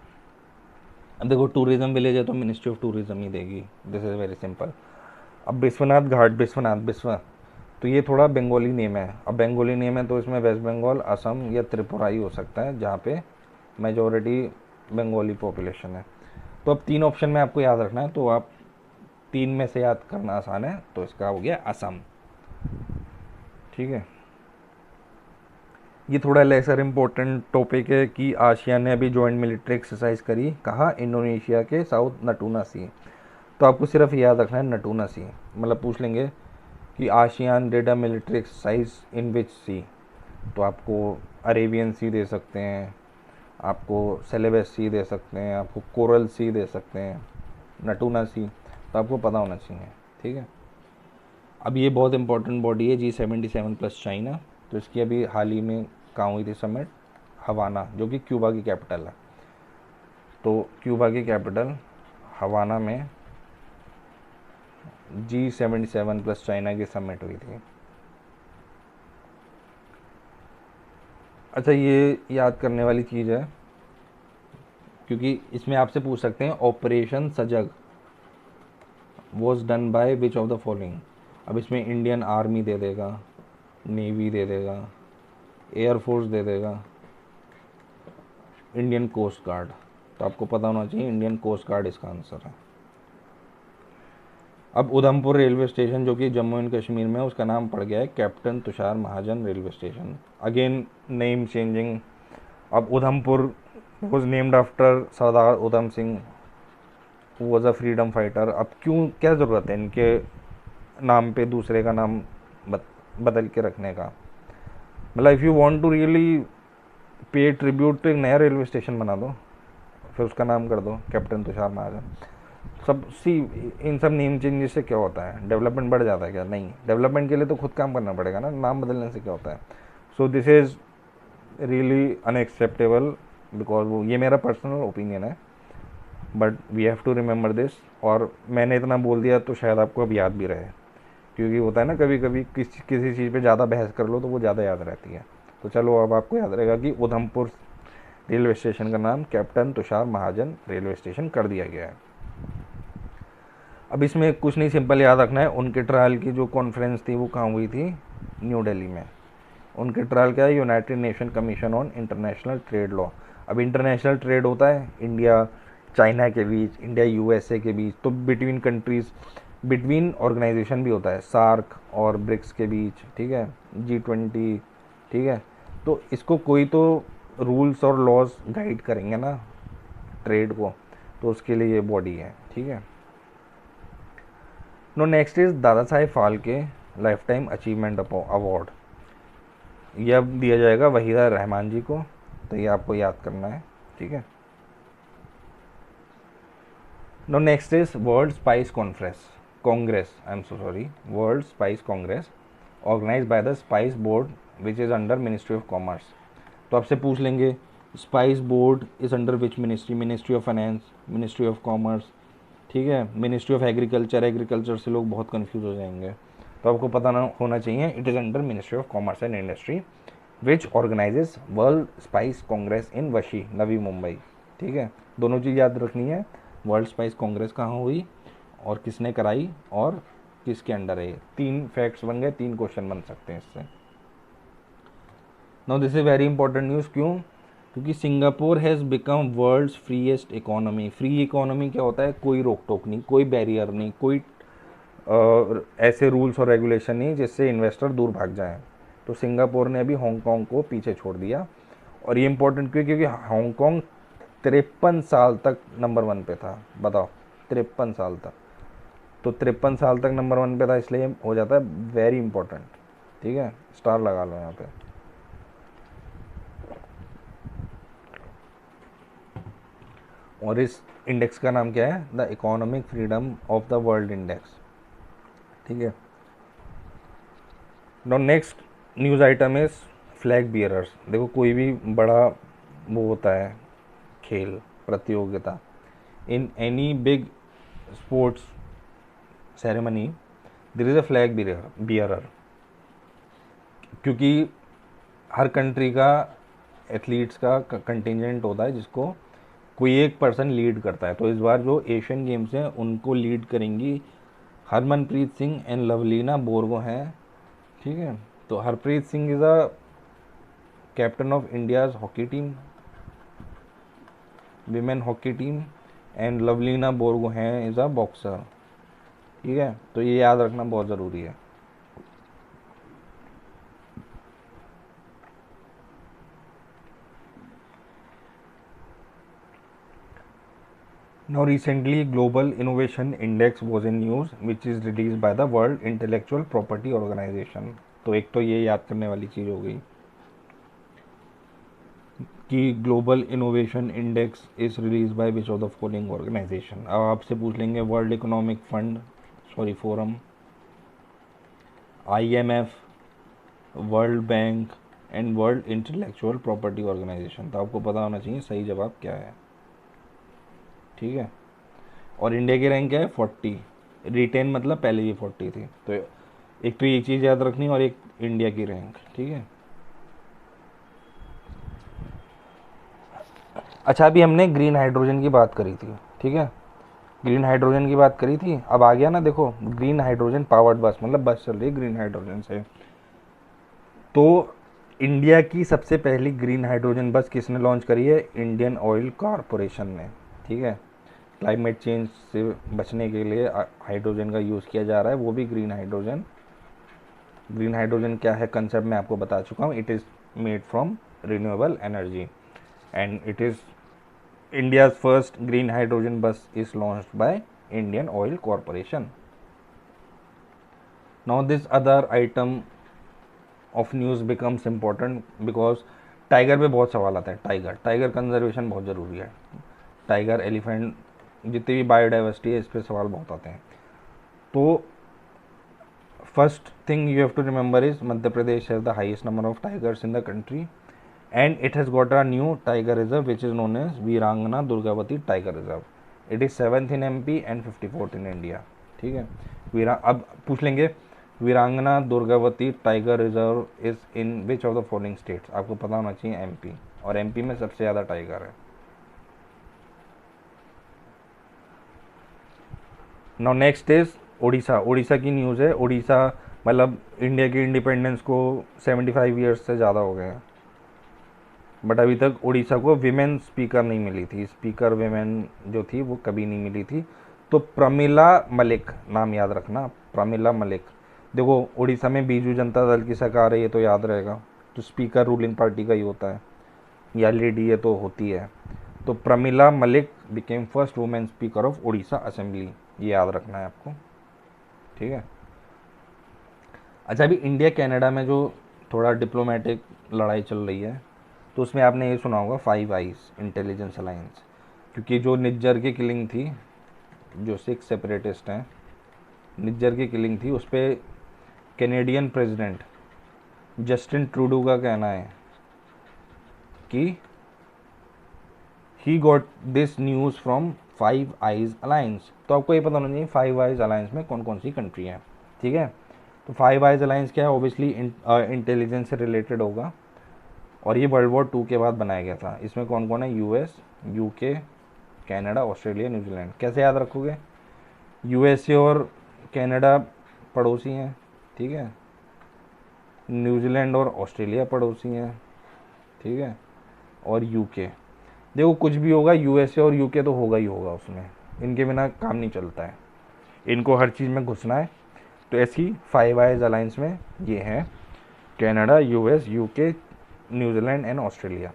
Speaker 1: अब देखो, टूरिज्म विलेज है तो मिनिस्ट्री ऑफ टूरिज्म ही देगी। This is very simple. अब विश्वनाथ घाट, विश्व, तो ये थोड़ा बंगाली नेम है। अब बंगाली नेम है तो इसमें वेस्ट बंगाल, असम या त्रिपुरा ही हो सकता है, जहाँ पे मेजॉरिटी बंगाली पॉपुलेशन है। तो अब 3 ऑप्शन में आपको याद रखना है, तो आप 3 में से याद करना आसान है, तो इसका हो गया असम। ठीक है। ये थोड़ा लेसर इम्पोर्टेंट टॉपिक है कि आसियान ने अभी जॉइंट मिलिट्री एक्सरसाइज करी, कहाँ, इंडोनेशिया के साउथ नटूना सी। तो आपको सिर्फ याद रखना है नटूना सी। मतलब पूछ लेंगे कि ASEAN did a military exercise in which sea, तो आपको अरेबियन सी दे सकते हैं, आपको सेलेबस सी दे सकते हैं, आपको कोरल सी दे सकते हैं, नटूना सी, तो आपको पता होना चाहिए। ठीक है। अब ये बहुत इंपॉर्टेंट बॉडी है G77 प्लस चाइना। तो इसकी अभी हाल ही में कहाँ हुई थी समिट, हवाना, जो कि क्यूबा की कैपिटल है। तो क्यूबा की कैपिटल हवाना में G77 प्लस चाइना की समिट हुई थी। अच्छा, ये याद करने वाली चीज़ है क्योंकि इसमें आपसे पूछ सकते हैं ऑपरेशन सजग was done by which of the following. अब इसमें इंडियन आर्मी दे देगा, नेवी दे देगा, एयरफोर्स दे देगा, इंडियन कोस्ट गार्ड। तो आपको पता होना चाहिए इंडियन कोस्ट गार्ड इसका आंसर है। अब उधमपुर रेलवे स्टेशन जो कि जम्मू एंड कश्मीर में है, उसका नाम पड़ गया है captain Tushar Mahajan railway station. Again name changing. अब Udhampur was named after Sardar Udham Singh who was a freedom fighter. अब क्यों, क्या ज़रूरत है इनके नाम पे दूसरे का नाम बदल के रखने का? मतलब if you want to really pay tribute तो एक नया रेलवे स्टेशन बना दो, फिर उसका नाम कर दो कैप्टन तुषार महाजन। सब सी, इन सब नेम चेंजेस से क्या होता है, डेवलपमेंट बढ़ जाता है क्या? नहीं, डेवलपमेंट के लिए तो खुद काम करना पड़ेगा ना, नाम बदलने से क्या होता है? So this is really unacceptable, because वो, ये मेरा पर्सनल ओपिनियन है, but we have to remember this. और मैंने इतना बोल दिया तो शायद आपको अब याद भी रहे, क्योंकि होता है ना कभी कभी किसी चीज़ पे ज़्यादा बहस कर लो तो वो ज़्यादा याद रहती है। तो चलो, अब आपको याद रहेगा कि उधमपुर रेलवे स्टेशन का नाम captain Tushar Mahajan railway station कर दिया गया है। अब इसमें कुछ नहीं, सिंपल याद रखना है, उनके ट्रायल की जो कॉन्फ्रेंस थी वो कहाँ हुई थी, न्यू दिल्ली में। उनके ट्रायल क्या है, United nation commission on international trade law. अब इंटरनेशनल ट्रेड होता है इंडिया चाइना के बीच, इंडिया USA के बीच, तो बिटवीन कंट्रीज़, बिटवीन ऑर्गेनाइजेशन भी होता है, सार्क और ब्रिक्स के बीच। ठीक है, G20। ठीक है। तो इसको कोई तो रूल्स और लॉज गाइड करेंगे ना ट्रेड को, तो उसके लिए ये बॉडी है, ठीक है। No next is Dada Saheb Phalke lifetime achievement award. ये अब दिया जाएगा वहीदा रहमान जी को, तो ये आपको याद करना है, ठीक है। No next is world spice congress I am so sorry, world spice congress organize by the spice board which is under ministry of commerce. तो आपसे पूछ लेंगे spice board is under which ministry, ministry of finance, ministry of commerce, ठीक है, मिनिस्ट्री ऑफ एग्रीकल्चर, एग्रीकल्चर से लोग बहुत कंफ्यूज हो जाएंगे, तो आपको पता ना होना चाहिए it is under ministry of commerce and industry which organizes world spice congress in Vashi Navi Mumbai, ठीक है। दोनों चीज़ याद रखनी है, वर्ल्ड स्पाइस कांग्रेस कहाँ हुई और किसने कराई और किसके अंडर है। 3 फैक्ट्स बन गए, 3 क्वेश्चन बन सकते हैं इससे। Now this is very important news, क्यों? क्योंकि Singapore has become world's freest economy. Free economy क्या होता है? कोई रोक टोक नहीं, कोई बैरियर नहीं, कोई ऐसे रूल्स और रेगुलेशन नहीं जिससे इन्वेस्टर दूर भाग जाएं। तो सिंगापुर ने अभी हांगकांग को पीछे छोड़ दिया। और ये इंपॉर्टेंट क्यों? क्योंकि हांगकांग 53 साल तक नंबर 1 पे था। बताओ, 53 साल तक, तो 53 साल तक नंबर 1 पे था, इसलिए हो जाता है वेरी इंपॉर्टेंट, ठीक है, स्टार लगा लो यहाँ पे। और इस इंडेक्स का नाम क्या है? The economic freedom of the world index, ठीक है। Now next news item is flag bearers. देखो, कोई भी बड़ा वो होता है खेल प्रतियोगिता, in any big sports ceremony there is a flag bearer, क्योंकि हर कंट्री का एथलीट्स का कंटिजेंट होता है जिसको कोई एक पर्सन लीड करता है। तो इस बार जो एशियन गेम्स हैं उनको लीड करेंगी हरमनप्रीत सिंह एंड लवलीना बोरगो हैं, ठीक है। तो Harpreet Singh is a captain of India's hockey team, women hockey team, and Lovlina Borgohain हैं इज़ अ बॉक्सर, ठीक है। तो ये याद रखना बहुत ज़रूरी है। Now recently Global Innovation Index was in news which is released by the World Intellectual Property Organization। तो एक तो ये याद करने वाली चीज़ हो गई कि global innovation index is release by which of the following organization. अब आपसे पूछ लेंगे world economic fund, sorry forum, IMF, world bank and world intellectual property organization. तो आपको पता होना चाहिए सही जवाब क्या है, ठीक है। और इंडिया की रैंक क्या है? 40। रिटेन मतलब पहले ही 40 थी। तो एक तो ये चीज़ याद रखनी और एक इंडिया की रैंक, ठीक है। अच्छा, अभी हमने ग्रीन हाइड्रोजन की बात करी थी, ठीक है, ग्रीन हाइड्रोजन की बात करी थी। अब आ गया ना, देखो ग्रीन हाइड्रोजन पावर्ड बस, मतलब बस चल रही है ग्रीन हाइड्रोजन से। तो इंडिया की सबसे पहली ग्रीन हाइड्रोजन बस किसने लॉन्च करी है? इंडियन ऑयल कॉरपोरेशन ने, ठीक है। क्लाइमेट चेंज से बचने के लिए हाइड्रोजन का यूज़ किया जा रहा है, वो भी ग्रीन हाइड्रोजन। ग्रीन हाइड्रोजन क्या है कंसेप्ट मैं आपको बता चुका हूँ। It is made from renewable energy and it is India's first green hydrogen bus is launched by Indian Oil Corporation. Now this other item of news becomes important because tiger पे बहुत सवाल आता है। टाइगर कंजर्वेशन बहुत ज़रूरी है। टाइगर, एलिफेंट, जितनी भी बायोडाइवर्सिटी है इस पर सवाल बहुत आते हैं। तो first thing you have to remember is Madhya Pradesh has the highest number of tigers in the country and it has got a new tiger reserve which is known as Veerangana Durgavati tiger reserve. It is 7th in MP and 54th in India, ठीक है। अब पूछ लेंगे Veerangana Durgavati tiger reserve is in which of the following states. आपको पता होना चाहिए MP, और MP में सबसे ज़्यादा टाइगर है। Now next is Orissa. Orissa की न्यूज़ है। उड़ीसा मतलब इंडिया की इंडिपेंडेंस को 75 ईयर्स से ज़्यादा हो गए हैं, बट अभी तक उड़ीसा को विमेन स्पीकर नहीं मिली थी। स्पीकर विमेन जो थी वो कभी नहीं मिली थी। तो प्रमिला मलिक, नाम याद रखना, प्रमिला मलिक। देखो उड़ीसा में बीजू जनता दल की सरकार है, ये तो याद रहेगा। तो स्पीकर रूलिंग पार्टी का ही होता है। या लेडी है तो होती है। तो Pramila Malik became first women speaker of Orissa assembly, ये याद रखना है आपको, ठीक है। अच्छा, अभी इंडिया कनाडा में जो थोड़ा डिप्लोमेटिक लड़ाई चल रही है, तो उसमें आपने ये सुना होगा फाइव आइज इंटेलिजेंस अलायंस, क्योंकि जो निज्जर की किलिंग थी, जो 6 सेपरेटिस्ट हैं, निज्जर की किलिंग थी, उस पर कैनेडियन प्रेसिडेंट जस्टिन ट्रूडो का कहना है कि he got this news from five eyes alliance. तो आपको ये पता होना चाहिए फाइव आइज अलायंस में कौन कौन सी कंट्री हैं, ठीक है। तो फाइव आइज अलायंस क्या है, ओबियसली इंटेलिजेंस से रिलेटेड होगा, और ये वर्ल्ड वॉर 2 के बाद बनाया गया था। इसमें कौन कौन है, US, UK, Canada, Australia, New Zealand. कैसे याद रखोगे, यूएसए और कनाडा पड़ोसी हैं, ठीक है, न्यूजीलैंड और ऑस्ट्रेलिया पड़ोसी हैं, ठीक है, और यूके। देखो कुछ भी होगा यूएसए और यूके तो होगा ही होगा, उसमें इनके बिना काम नहीं चलता है, इनको हर चीज़ में घुसना है। तो ऐसी फाइव आइज अलायंस में ये हैं Canada, US, UK, New Zealand and Australia,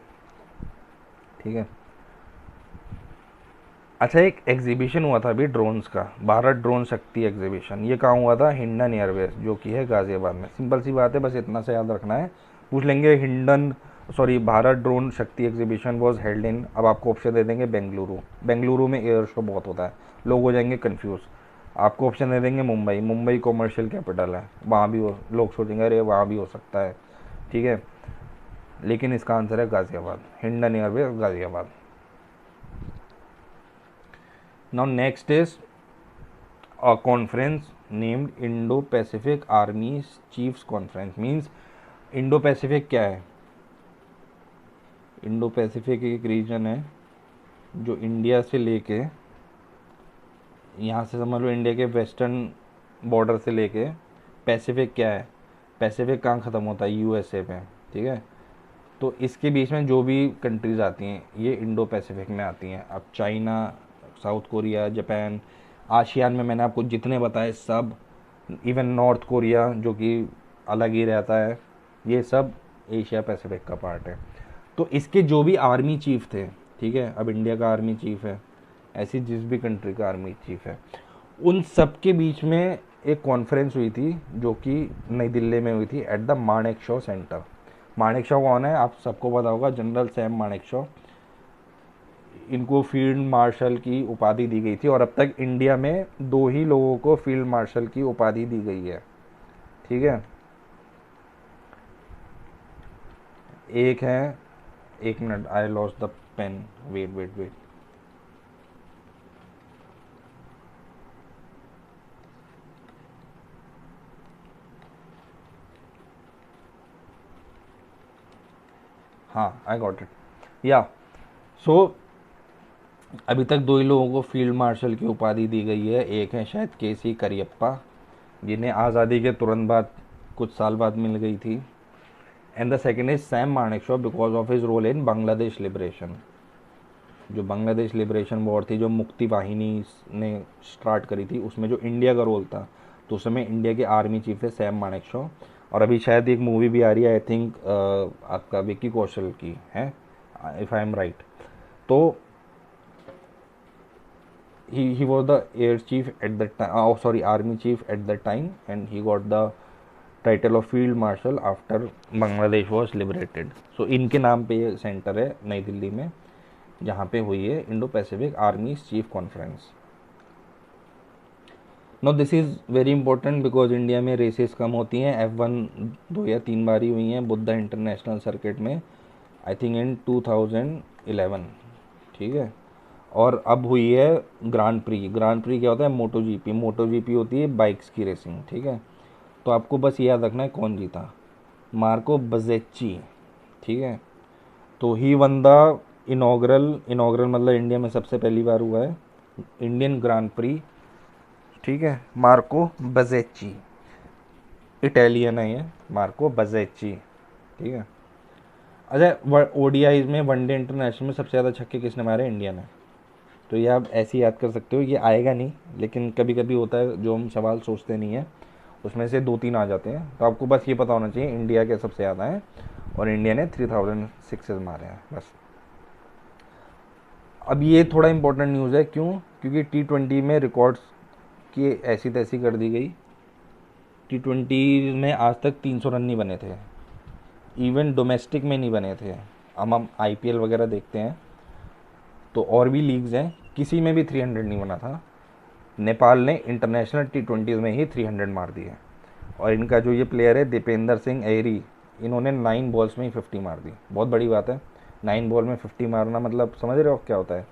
Speaker 1: ठीक है। अच्छा, एक एग्जीबिशन हुआ था अभी ड्रोन्स का, भारत ड्रोन शक्ति एग्जीबिशन। ये कहाँ हुआ था, हिंडन एयरवेज, जो कि है गाज़ियाबाद में। सिंपल सी बात है, बस इतना से याद रखना है। पूछ लेंगे भारत ड्रोन शक्ति एग्जीबिशन वॉज हेल्ड इन, अब आपको ऑप्शन दे देंगे बेंगलुरु। बेंगलुरु में एयर शो बहुत होता है, लोग हो जाएंगे कन्फ्यूज़। आपको ऑप्शन दे देंगे मुंबई, मुंबई कॉमर्शियल कैपिटल है, वहाँ भी हो, लोग सोचेंगे अरे वहाँ भी हो सकता है, ठीक है, लेकिन इसका आंसर है Ghaziabad, Hindon Airways Ghaziabad. Now next is a conference named Indo-Pacific Army Chiefs Conference। Means Indo Pacific क्या है, इंडो पैसिफिक एक रीजन है जो इंडिया से लेके, यहाँ से समझ लो इंडिया के वेस्टर्न बॉर्डर से लेके, पैसिफिक क्या है, पैसिफिक कहाँ ख़त्म होता है, यूएसए पे, ठीक है। तो इसके बीच में जो भी कंट्रीज़ आती हैं ये इंडो पैसिफिक में आती हैं। अब China, south Korea, Japan, ASEAN में मैंने आपको जितने बताए सब, इवन नॉर्थ कोरिया जो कि अलग ही रहता है, ये सब एशिया पैसिफिक का पार्ट है। तो इसके जो भी आर्मी चीफ थे, ठीक है, अब इंडिया का आर्मी चीफ है, ऐसी जिस भी कंट्री का आर्मी चीफ है, उन सब के बीच में एक कॉन्फ्रेंस हुई थी जो कि नई दिल्ली में हुई थी at the Manekshaw centre. Manekshaw कौन है, आप सबको पता होगा, जनरल सैम मानेकशॉ। इनको फील्ड मार्शल की उपाधि दी गई थी, और अब तक इंडिया में 2 ही लोगों को फील्ड मार्शल की उपाधि दी गई है, ठीक है। एक है, एक minute, I lost the pen, wait wait wait, हाँ आई गॉट इट, या सो अभी तक 2 ही लोगों को फील्ड मार्शल की उपाधि दी गई है। एक है शायद केसी करियप्पा, जिन्हें आज़ादी के तुरंत बाद, कुछ साल बाद मिल गई थी, and the second is Sam Manekshaw because of his role in Bangladesh liberation. जो बांग्लादेश लिबरेशन वॉर थी, जो मुक्ति वाहिनी ने स्टार्ट करी थी, उसमें जो इंडिया का रोल था, तो उस समय इंडिया के आर्मी चीफ थे सैम मानेकशॉ। और अभी शायद एक मूवी भी आ रही है, आई थिंक आपका विक्की कौशल की है, इफ़ आई एम राइट। तो he was the air chief at that time, oh sorry, army chief at that time, and he got the title of field marshal after Bangladesh was liberated. So इनके नाम पे ये सेंटर है नई दिल्ली में, जहाँ पे हुई है Indo Pacific army chief conference. No this is very important because India में रेसेस कम होती हैं, F1 2 या 3 बार ही हुई हैं बुद्धा इंटरनेशनल सर्किट में, आई थिंक इन 2011, ठीक है। और अब हुई है ग्रांड प्री। ग्रांड प्री क्या होता है, मोटो जीपी। मोटो जीपी होती है बाइक्स की रेसिंग, ठीक है। तो आपको बस ये याद रखना है कौन जीता, मार्को बजेच्ची, ठीक है। तो ही वन द इनॉग्रल मतलब इंडिया में सबसे पहली बार हुआ है इंडियन ग्रांड प्री, ठीक है। मार्को बजेच्ची, इटालियन है ये, मार्को बजेच्ची, ठीक है। अच्छा, ओडीआईज में वनडे इंटरनेशनल में सबसे ज़्यादा छक्के किसने मारे, इंडिया ने। तो ये आप ऐसे याद कर सकते हो, ये आएगा नहीं, लेकिन कभी कभी होता है जो हम सवाल सोचते नहीं हैं उसमें से 2-3 आ जाते हैं। तो आपको बस ये पता होना चाहिए इंडिया के सबसे ज़्यादा हैं, और इंडिया ने 3006 मारे हैं बस। अब ये थोड़ा इंपॉर्टेंट न्यूज़ है, क्यों? क्योंकि T20 में रिकॉर्ड्स की ऐसी तैसी कर दी गई। T20 में आज तक 300 रन नहीं बने थे, इवन डोमेस्टिक में नहीं बने थे। हम IPL वगैरह देखते हैं तो और भी लीग्स हैं, किसी में भी 300 नहीं बना था। नेपाल ने इंटरनेशनल T20 में ही 300 मार दिए। और इनका जो ये प्लेयर है दीपेंद्र सिंह एरी, इन्होंने 9 बॉल्स में ही 50 मार दी। बहुत बड़ी बात है, 9 बॉल में 50 मारना, मतलब समझ रहे हो क्या होता है।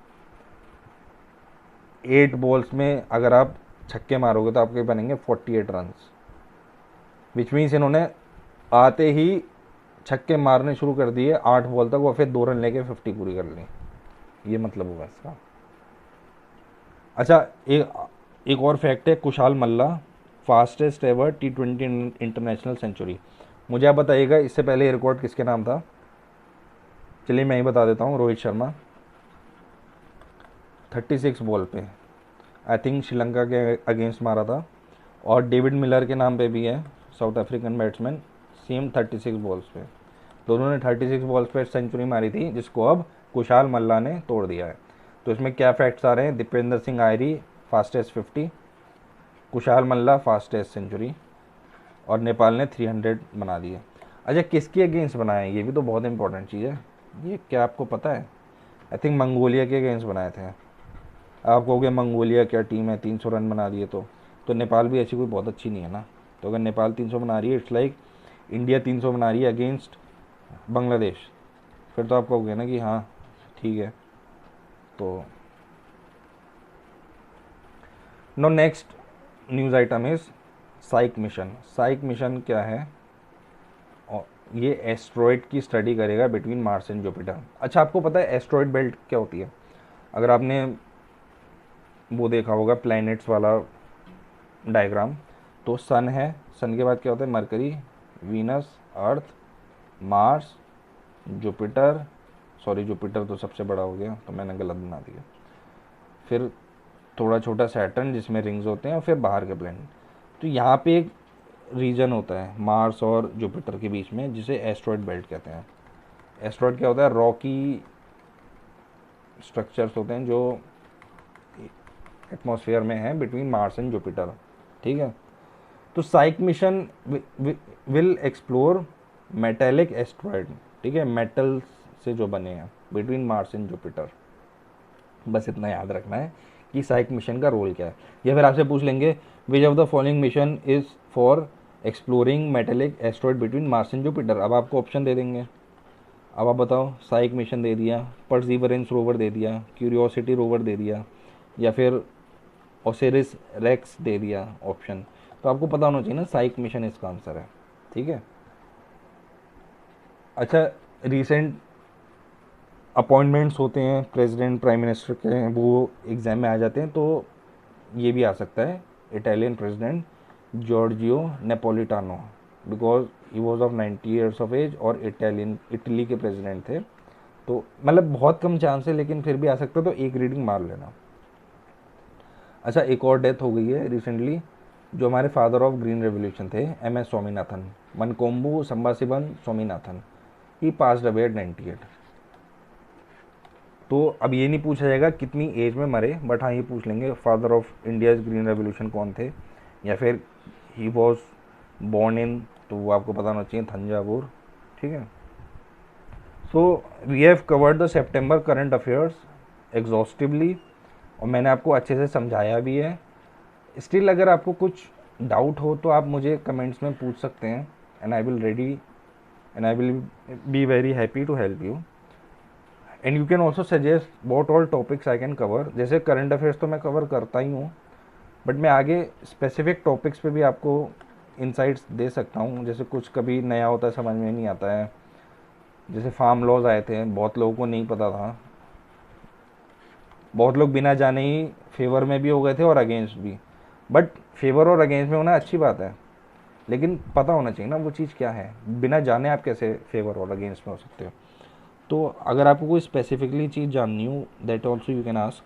Speaker 1: 8 बॉल्स में अगर आप छक्के मारोगे तो आपके बनेंगे 48 रन, विच मीन्स इन्होंने आते ही छक्के मारने शुरू कर दिए 8 बॉल तक, और फिर 2 रन लेके 50 पूरी कर ली। ये मतलब होगा इसका। अच्छा, एक और फैक्ट है, Kushal Malla fastest ever T20 international century. मुझे आप बताइएगा इससे पहले ये रिकॉर्ड किसके नाम था? चलिए मैं ही बता देता हूँ, रोहित शर्मा 36 बॉल पे, आई थिंक श्रीलंका के अगेंस्ट मारा था। और डेविड मिलर के नाम पे भी है, south African batsman, same 36 balls पे। दोनों ने 36 बॉल्स पे सेंचुरी मारी थी, जिसको अब कुशाल मल्ला ने तोड़ दिया है। तो इसमें क्या फैक्ट्स आ रहे हैं? Dipendra Singh आयरी fastest 50, Kushal Malla fastest century, और नेपाल ने 300 बना दिए। अच्छा, किसके अगेंस्ट बनाए? ये भी तो बहुत इंपॉर्टेंट चीज़ है। ये क्या आपको पता है? आई थिंक मंगोलिया के अगेंस्ट बनाए थे। आप कहोगे मंगोलिया क्या टीम है, 300 रन बना दिए। तो नेपाल भी ऐसी कोई बहुत अच्छी नहीं है ना। तो अगर नेपाल 300 बना रही है, इट्स लाइक इंडिया 300 बना रही है अगेंस्ट बांग्लादेश, फिर तो आप कहोगे ना कि हाँ ठीक है। तो no, next news item is Psyche mission. Psyche mission क्या है? और ये एस्ट्रॉयड की स्टडी करेगा बिटवीन मार्स एंड जुपिटर। अच्छा, आपको पता है एस्ट्रॉयड बेल्ट क्या होती है? अगर आपने वो देखा होगा प्लैनेट्स वाला डायग्राम, तो सन है, सन के बाद क्या होता है? मरकरी, वीनस, अर्थ, मार्स, जुपिटर, सॉरी जुपिटर तो सबसे बड़ा हो गया, तो मैंने गलत बना दिया। फिर थोड़ा छोटा सैटर्न जिसमें रिंग्स होते हैं, और फिर बाहर के प्लैनेट। तो यहाँ पे एक रीजन होता है मार्स और जुपिटर के बीच में, जिसे एस्ट्रॉयड बेल्ट कहते हैं। एस्ट्रॉयड क्या होता है? रॉकी स्ट्रक्चर्स होते हैं जो एटमॉस्फेयर में हैं बिटवीन मार्स एंड जुपिटर, ठीक है। तो Psyche mission will explore metallic asteroid, ठीक है, मेटल से जो बने हैं, बिटवीन मार्स एंड जुपिटर। बस इतना याद रखना है कि साइक मिशन का रोल क्या है। या फिर आपसे पूछ लेंगे विच of the following mission is for exploring metallic asteroid between Mars and Jupiter. अब आपको ऑप्शन दे देंगे, अब आप बताओ। साइक मिशन दे दिया, परसीवरेंस रोवर दे दिया, क्यूरियोसिटी रोवर दे दिया, या फिर ओसिरिस रेक्स दे दिया ऑप्शन। तो आपको पता होना चाहिए ना, साइक मिशन इसका आंसर है, ठीक है। अच्छा, रिसेंट अपॉइंटमेंट्स होते हैं प्रेसिडेंट प्राइम मिनिस्टर के, वो एग्ज़ाम में आ जाते हैं, तो ये भी आ सकता है Italian president Giorgio Napolitano, because he was of 90 years of age, और इटली के प्रेसिडेंट थे। तो मतलब बहुत कम चांस है, लेकिन फिर भी आ सकता है, तो एक रीडिंग मार लेना। अच्छा, एक और डेथ हो गई है रिसेंटली, जो हमारे फादर ऑफ ग्रीन रेवोल्यूशन थे, MS Swaminathan, Mankombu Sambasivan Swaminathan. He passed away at 98। तो अब ये नहीं पूछा जाएगा कितनी एज में मरे, बट हाँ ये पूछ लेंगे father of India's green revolution कौन थे, या फिर ही वॉज बॉर्न इन, तो वो आपको पता होना चाहिए, तंजावुर, ठीक है। So we have covered the September current affairs exhaustively, और मैंने आपको अच्छे से समझाया भी है। स्टिल अगर आपको कुछ डाउट हो तो आप मुझे कमेंट्स में पूछ सकते हैं, and I will be very happy to help you. And you can also suggest what all topics I can cover. जैसे करंट अफेयर्स तो मैं कवर करता ही हूँ, बट मैं आगे स्पेसिफिक टॉपिक्स पे भी आपको इंसाइट्स दे सकता हूँ। जैसे कुछ कभी नया होता है, समझ में नहीं आता है, जैसे फार्म लॉज आए थे, बहुत लोगों को नहीं पता था, बहुत लोग बिना जाने ही फेवर में भी हो गए थे और अगेंस्ट भी। बट फेवर और अगेंस्ट में होना अच्छी बात है, लेकिन पता होना चाहिए ना वो चीज़ क्या है। बिना जाने आप कैसे फेवर और अगेंस्ट में हो सकते हो। तो अगर आपको कोई स्पेसिफिकली चीज़ जाननी हो, that also you can ask.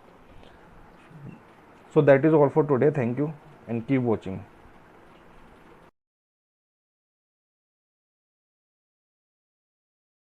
Speaker 1: So that is all for today, thank you and keep watching.